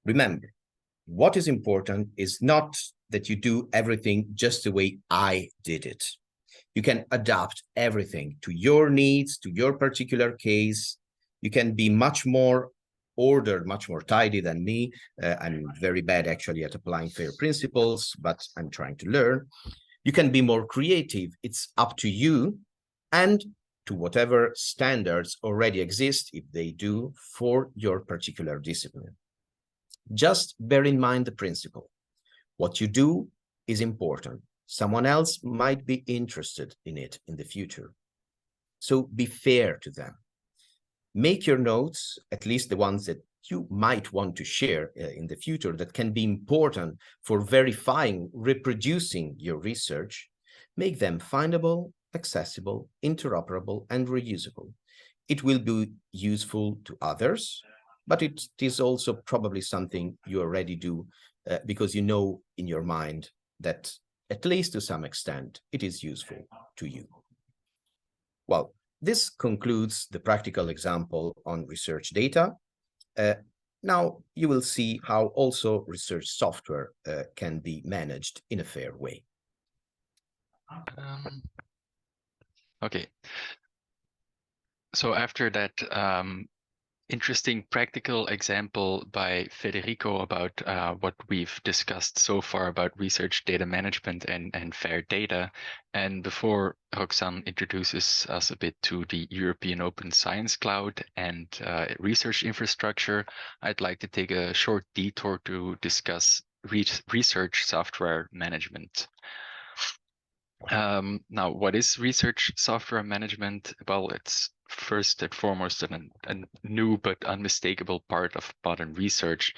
Speaker 4: Remember, what is important is not that you do everything just the way I did it. You can adapt everything to your needs, to your particular case. You can be much more ordered, much more tidy than me. I'm very bad actually at applying fair principles, but I'm trying to learn. You can be more creative. It's up to you. and to whatever standards already exist, if they do, for your particular discipline. Just bear in mind the principle. What you do is important. Someone else might be interested in it in the future. So be fair to them. Make your notes, at least the ones that you might want to share in the future that can be important for verifying, reproducing your research. Make them findable, accessible, interoperable, and reusable. It will be useful to others, but it is also probably something you already do because you know in your mind that, at least to some extent, it is useful to you. Well, this concludes the practical example on research data. Now you will see how also research software can be managed in a fair way.
Speaker 3: Okay. So after that interesting practical example by Federico about what we've discussed so far about research data management and fair data. And before Roxane introduces us a bit to the European Open Science Cloud and research infrastructure, I'd like to take a short detour to discuss research software management. Now, what is research software management? Well, it's first and foremost a new but unmistakable part of modern research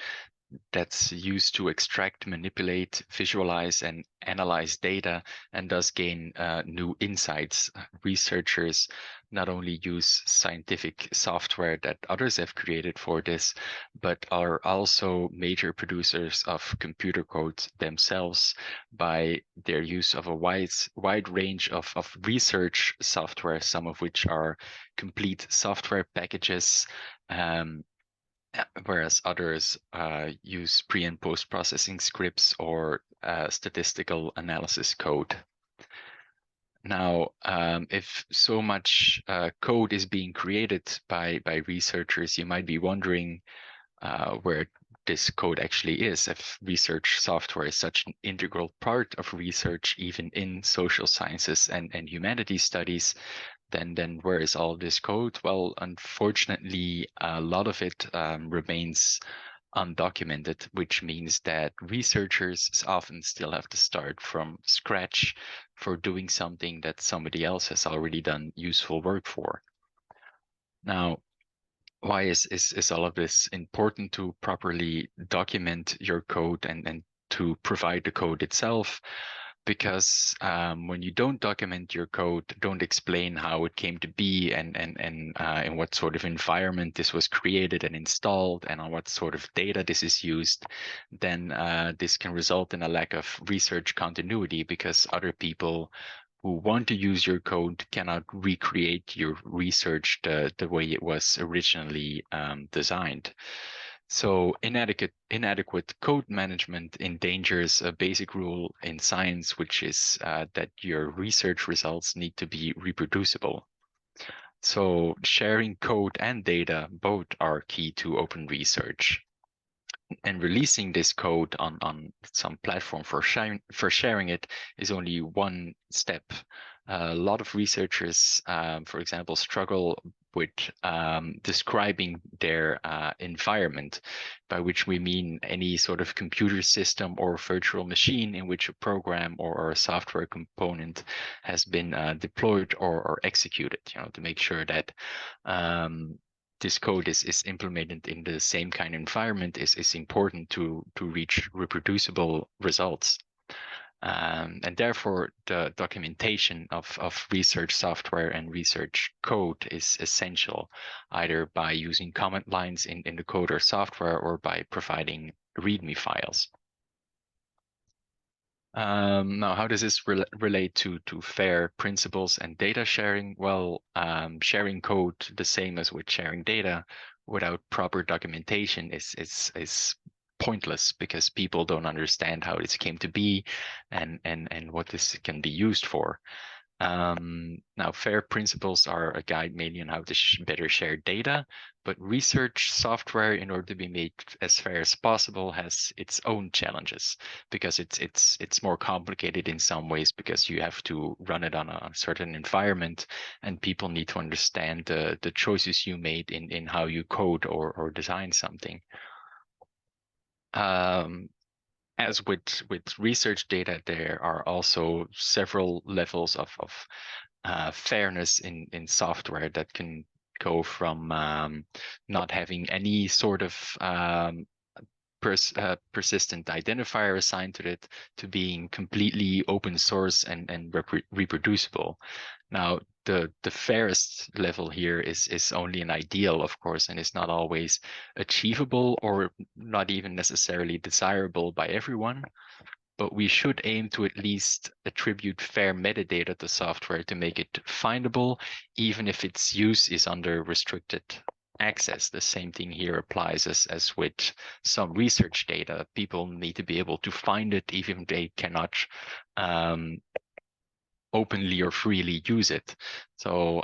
Speaker 3: that's used to extract, manipulate, visualize, and analyze data, and thus gain new insights. Researchers not only use scientific software that others have created for this, but are also major producers of computer code themselves by their use of a wide range of research software, some of which are complete software packages, whereas others use pre- and post-processing scripts or statistical analysis code. Now, if so much code is being created by researchers, you might be wondering where this code actually is. If research software is such an integral part of research, even in social sciences and humanities studies, then where is all this code? Well, unfortunately, a lot of it remains undocumented, which means that researchers often still have to start from scratch for doing something that somebody else has already done useful work for. Now, why is all of this important to properly document your code and to provide the code itself? Because when you don't document your code, don't explain how it came to be and in what sort of environment this was created and installed and on what sort of data this is used, then this can result in a lack of research continuity because other people who want to use your code cannot recreate your research the way it was originally designed. So inadequate code management endangers a basic rule in science, which is that your research results need to be reproducible. So sharing code and data both are key to open research. And releasing this code on some platform for sharing it is only one step. A lot of researchers, for example, struggle with describing their environment, by which we mean any sort of computer system or virtual machine in which a program or a software component has been deployed or executed, to make sure that this code is implemented in the same kind of environment is important to reach reproducible results. And therefore, the documentation of research software and research code is essential, either by using comment lines in the code or software or by providing README files. Now, how does this relate to FAIR principles and data sharing? Well, sharing code the same as with sharing data without proper documentation is pointless because people don't understand how this came to be and what this can be used for. Now, FAIR principles are a guide mainly on how to better share data, But research software, in order to be made as fair as possible, has its own challenges because it's more complicated in some ways because you have to run it on a certain environment, and people need to understand the choices you made in how you code or design something. As with research data, there are also several levels of fairness in software that can go from not having any sort of persistent identifier assigned to it to being completely open source and reproducible. Now, the fairest level here is only an ideal, of course, and is not always achievable or not even necessarily desirable by everyone. But we should aim to at least attribute fair metadata to software to make it findable, even if its use is under restricted access. The same thing here applies as with some research data. People need to be able to find it, even if they cannot openly or freely use it. So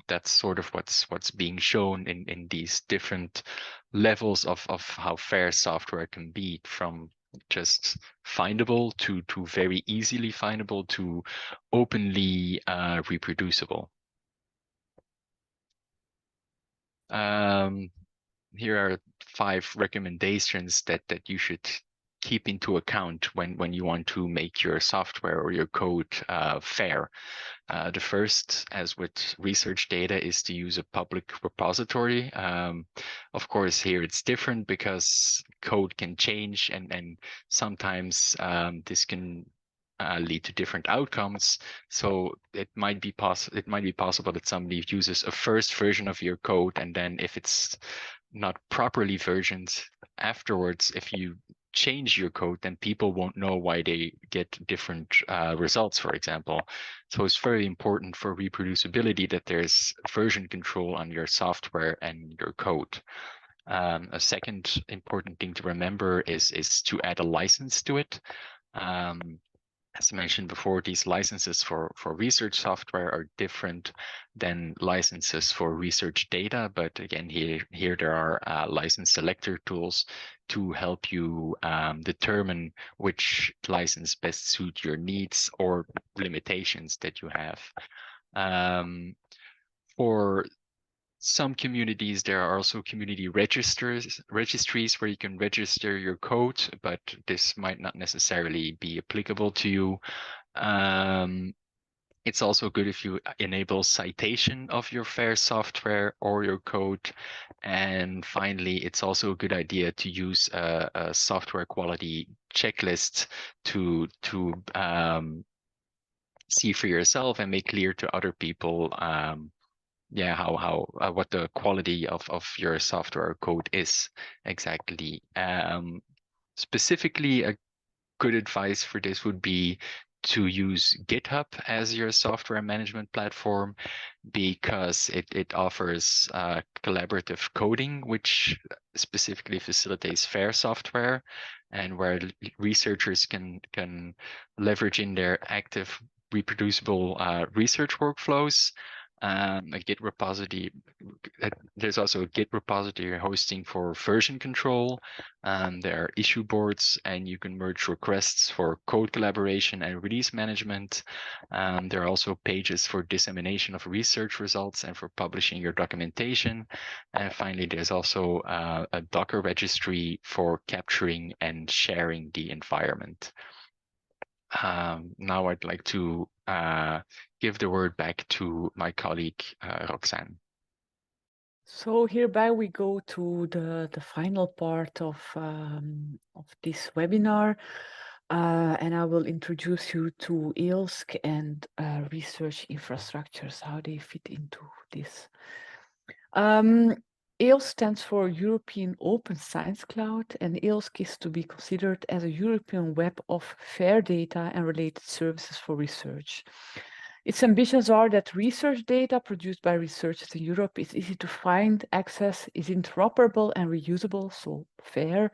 Speaker 3: that's sort of what's being shown in these different levels of how fair software can be, from just findable to very easily findable to openly reproducible. Here are 5 recommendations that you should keep into account when you want to make your software or your code fair. The first, as with research data, is to use a public repository. Of course, here it's different because code can change, and sometimes this can lead to different outcomes. So it might be possible that somebody uses a first version of your code, and then if it's not properly versioned afterwards, if you change your code, then people won't know why they get different results, for example. So it's very important for reproducibility that there's version control on your software and your code. A second important thing to remember is to add a license to it. As mentioned before, these licenses for research software are different than licenses for research data. But again, here there are license selector tools to help you determine which license best suit your needs or limitations that you have. For some communities, there are also community registries where you can register your code, but this might not necessarily be applicable to you. It's also good if you enable citation of your fair software or your code. And finally, it's also a good idea to use a software quality checklist to see for yourself and make clear to other people what the quality of your software code is exactly. Specifically, a good advice for this would be to use GitHub as your software management platform, because it offers collaborative coding, which specifically facilitates fair software, and where researchers can leverage in their active reproducible research workflows. A Git repository. There's also a Git repository hosting for version control. There are issue boards, and you can merge requests for code collaboration and release management. There are also pages for dissemination of research results and for publishing your documentation. And finally, there's also a Docker registry for capturing and sharing the environment. Now I'd like to give the word back to my colleague, Roxanne.
Speaker 2: So hereby we go to the final part of this webinar, and I will introduce you to EOSC and research infrastructures, how they fit into this. EOSC stands for European Open Science Cloud, and EOSC is to be considered as a European web of fair data and related services for research. Its ambitions are that research data produced by researchers in Europe is easy to find, access, is interoperable and reusable, so fair,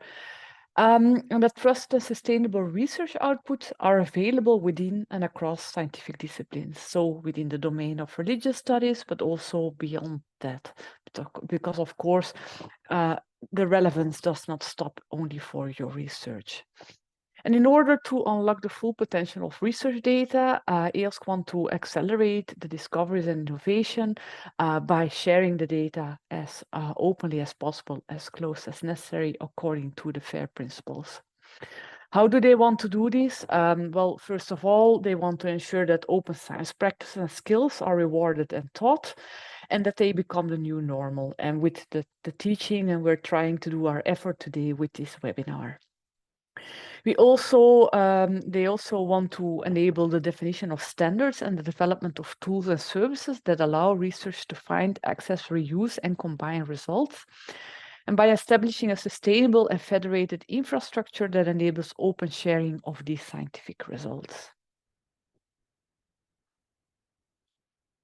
Speaker 2: and that trusted and sustainable research outputs are available within and across scientific disciplines, so within the domain of religious studies, but also beyond that, because of course, the relevance does not stop only for your research. And in order to unlock the full potential of research data, EOSC want to accelerate the discoveries and innovation by sharing the data as openly as possible, as close as necessary, according to the FAIR principles. How do they want to do this? Well, first of all, they want to ensure that open science practices and skills are rewarded and taught, and that they become the new normal. And with the teaching, and we're trying to do our effort today with this webinar. We also, they also want to enable the definition of standards and the development of tools and services that allow research to find, access, reuse, and combine results. And by establishing a sustainable and federated infrastructure that enables open sharing of these scientific results.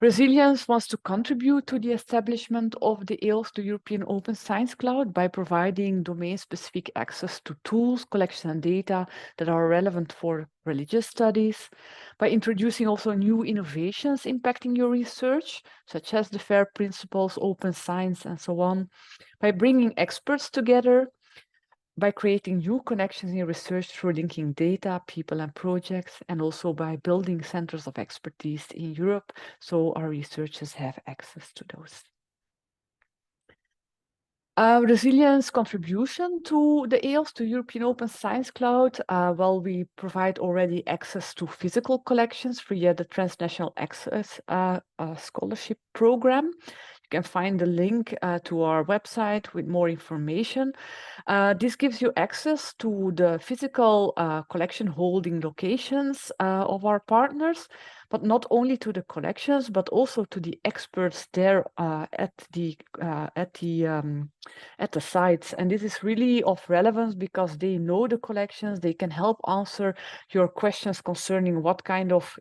Speaker 2: Resilience wants to contribute to the establishment of the EOSC, the European Open Science Cloud, by providing domain-specific access to tools, collections, and data that are relevant for religious studies, by introducing also new innovations impacting your research, such as the FAIR principles, open science, and so on, by bringing experts together, by creating new connections in research through linking data, people, and projects, and also by building centers of expertise in Europe, so our researchers have access to those. Resilience contribution to the EOSC, the European Open Science Cloud. Well, we provide already access to physical collections via the Transnational Access Scholarship Program. You can find the link to our website with more information. This gives you access to the physical collection holding locations of our partners, but not only to the collections, but also to the experts there at the sites. And this is really of relevance because they know the collections, they can help answer your questions concerning what kind of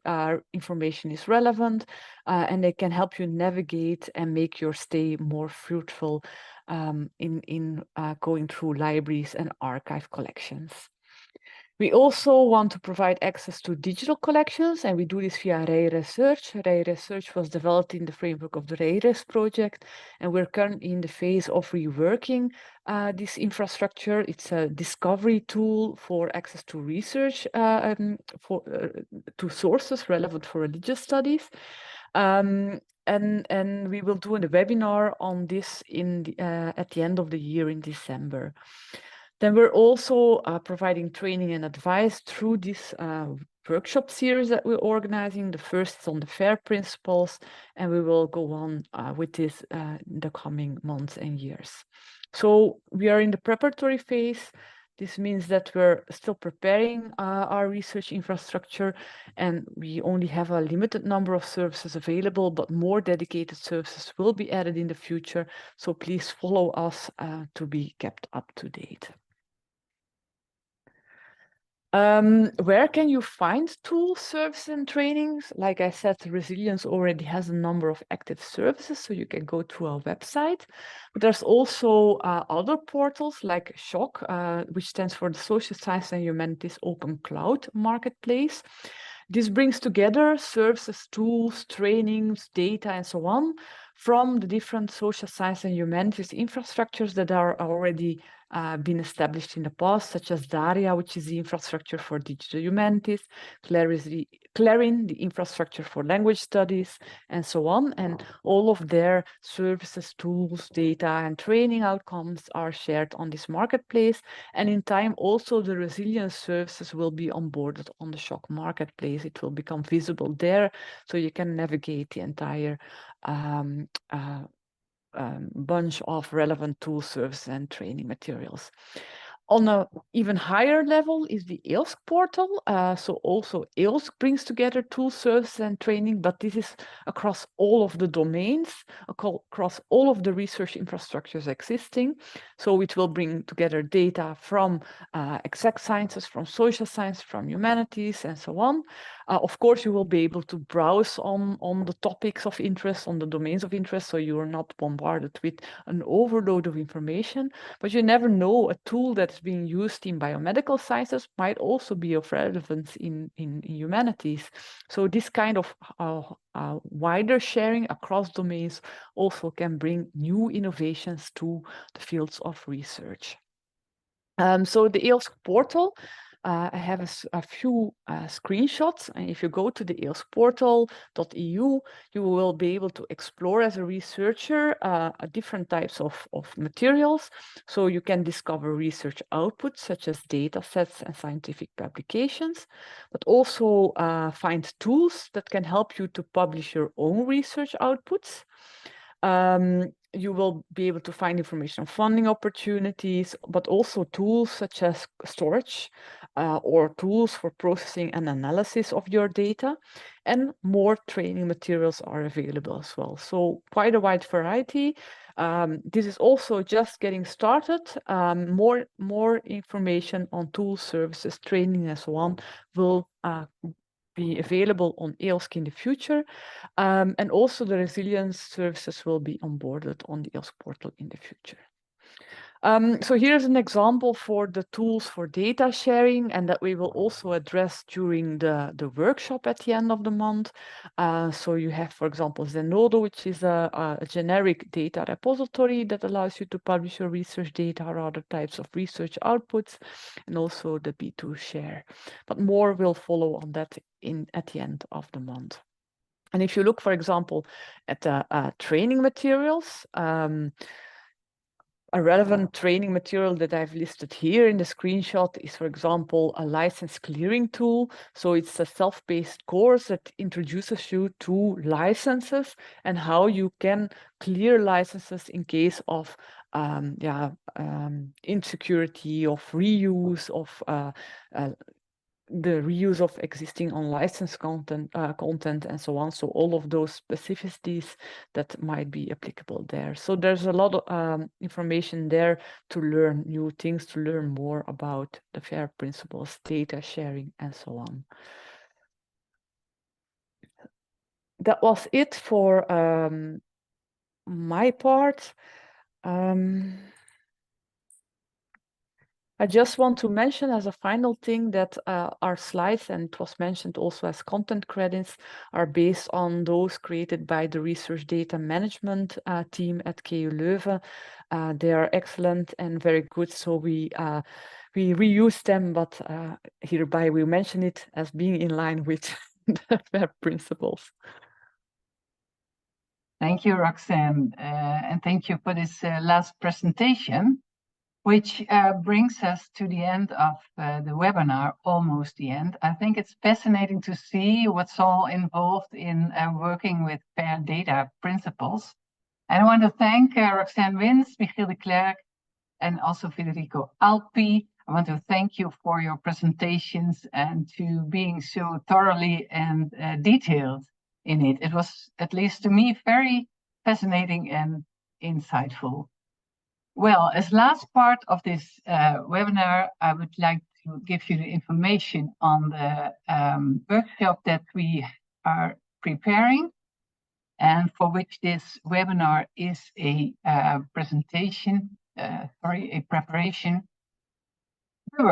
Speaker 2: information is relevant, and they can help you navigate and make your stay more fruitful in going through libraries and archive collections. We also want to provide access to digital collections, and we do this via Ray Research. Ray Research was developed in the framework of the RayRes project, and we're currently in the phase of reworking this infrastructure. It's a discovery tool for access to research to sources relevant for religious studies. And we will do a webinar on this at the end of the year in December. Then we're also providing training and advice through this workshop series that we're organizing. The first is on the FAIR principles, and we will go on with this in the coming months and years. So we are in the preparatory phase. This means that we're still preparing our research infrastructure, and we only have a limited number of services available, but more dedicated services will be added in the future. So please follow us to be kept up to date. Where can you find tools, services, and trainings? Like I said, Resilience already has a number of active services, so you can go to our website. But there's also other portals like SHOC, which stands for the Social Science and Humanities Open Cloud Marketplace. This brings together services, tools, trainings, data, and so on from the different social science and humanities infrastructures that are already been established in the past, such as DARIA, which is the infrastructure for digital humanities, Clarin, the infrastructure for language studies, and so on. And all of their services, tools, data, and training outcomes are shared on this marketplace. And in time, also the resilience services will be onboarded on the SHOC marketplace. It will become visible there, so you can navigate the entire bunch of relevant tool services and training materials. On an even higher level is the EOSC portal. So also EOSC brings together tool services and training, but this is across all of the domains, across all of the research infrastructures existing. So it will bring together data from exact sciences, from social science, from humanities, and so on. Of course, you will be able to browse on the topics of interest, on the domains of interest, so you are not bombarded with an overload of information. But you never know, a tool that is being used in biomedical sciences might also be of relevance in humanities. So this kind of wider sharing across domains also can bring new innovations to the fields of research. So the EOSC portal, I have a few screenshots, and if you go to the eosportal.eu, you will be able to explore as a researcher different types of materials. So you can discover research outputs such as data sets and scientific publications, but also find tools that can help you to publish your own research outputs. You will be able to find information on funding opportunities, but also tools such as storage or tools for processing and analysis of your data, and more training materials are available as well. So quite a wide variety. This is also just getting started. More information on tools, services, training, and so on will be available on EOSC in the future. And also the resilience services will be onboarded on the EOSC portal in the future. So here's an example for the tools for data sharing, and that we will also address during the workshop at the end of the month. So you have, for example, Zenodo, which is a generic data repository that allows you to publish your research data or other types of research outputs, and also the B2 share. But more will follow on that at the end of the month. And if you look, for example, at the training materials, a relevant training material that I've listed here in the screenshot is, for example, a license clearing tool. So it's a self-paced course that introduces you to licenses and how you can clear licenses in case of insecurity, of reuse, of the reuse of existing unlicensed content, and so on. So all of those specificities that might be applicable there. So there's a lot of information there to learn new things, to learn more about the FAIR principles, data sharing, and so on. That was it for my part. I just want to mention as a final thing that our slides, and it was mentioned also as content credits, are based on those created by the research data management team at KU Leuven. They are excellent and very good, so we reuse them, but hereby we mention it as being in line with the FAIR principles.
Speaker 1: Thank you, Roxanne, and thank you for this last presentation, which brings us to the end of the webinar, almost the end. I think it's fascinating to see what's all involved in working with FAIR data principles. And I want to thank Roxanne Wins, Michiel de Klerk, and also Federico Alpi. I want to thank you for your presentations and to being so thoroughly and detailed in it. It was, at least to me, very fascinating and insightful. Well, as last part of this webinar, I would like to give you the information on the workshop that we are preparing, and for which this webinar is a preparation. The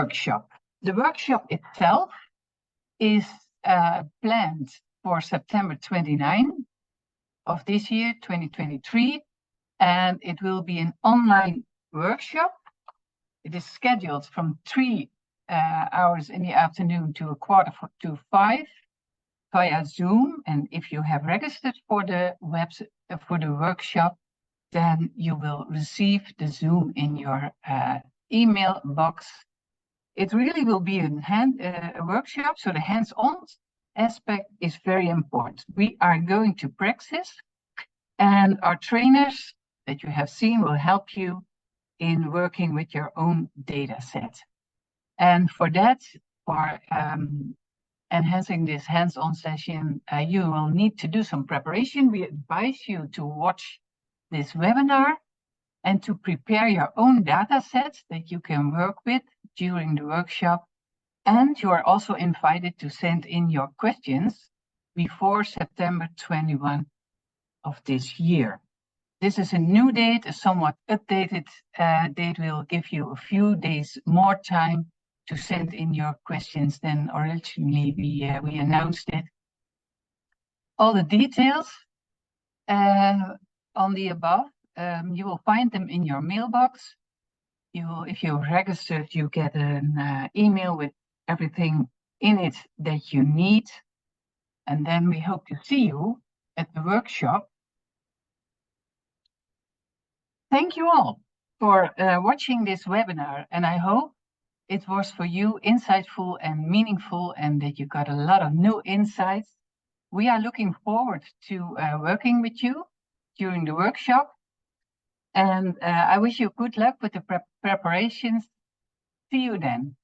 Speaker 1: workshop itself is planned for September 29 of this year, 2023. And it will be an online workshop. It is scheduled from 3 hours in the afternoon to 4:45 via Zoom. And if you have registered for the workshop, then you will receive the Zoom in your email box. It really will be a workshop, so the hands-on aspect is very important. We are going to practice, and our trainers that you have seen will help you in working with your own data set. And for that, for enhancing this hands-on session, you will need to do some preparation. We advise you to watch this webinar and to prepare your own data sets that you can work with during the workshop. And you are also invited to send in your questions before September 21 of this year. This is a new date, a somewhat updated date. Will give you a few days more time to send in your questions than originally we announced it. All the details on the above, you will find them in your mailbox. If you're registered, you get an email with everything in it that you need. And then we hope to see you at the workshop. Thank you all for watching this webinar, and I hope it was for you insightful and meaningful and that you got a lot of new insights. We are looking forward to working with you during the workshop, and I wish you good luck with the preparations. See you then.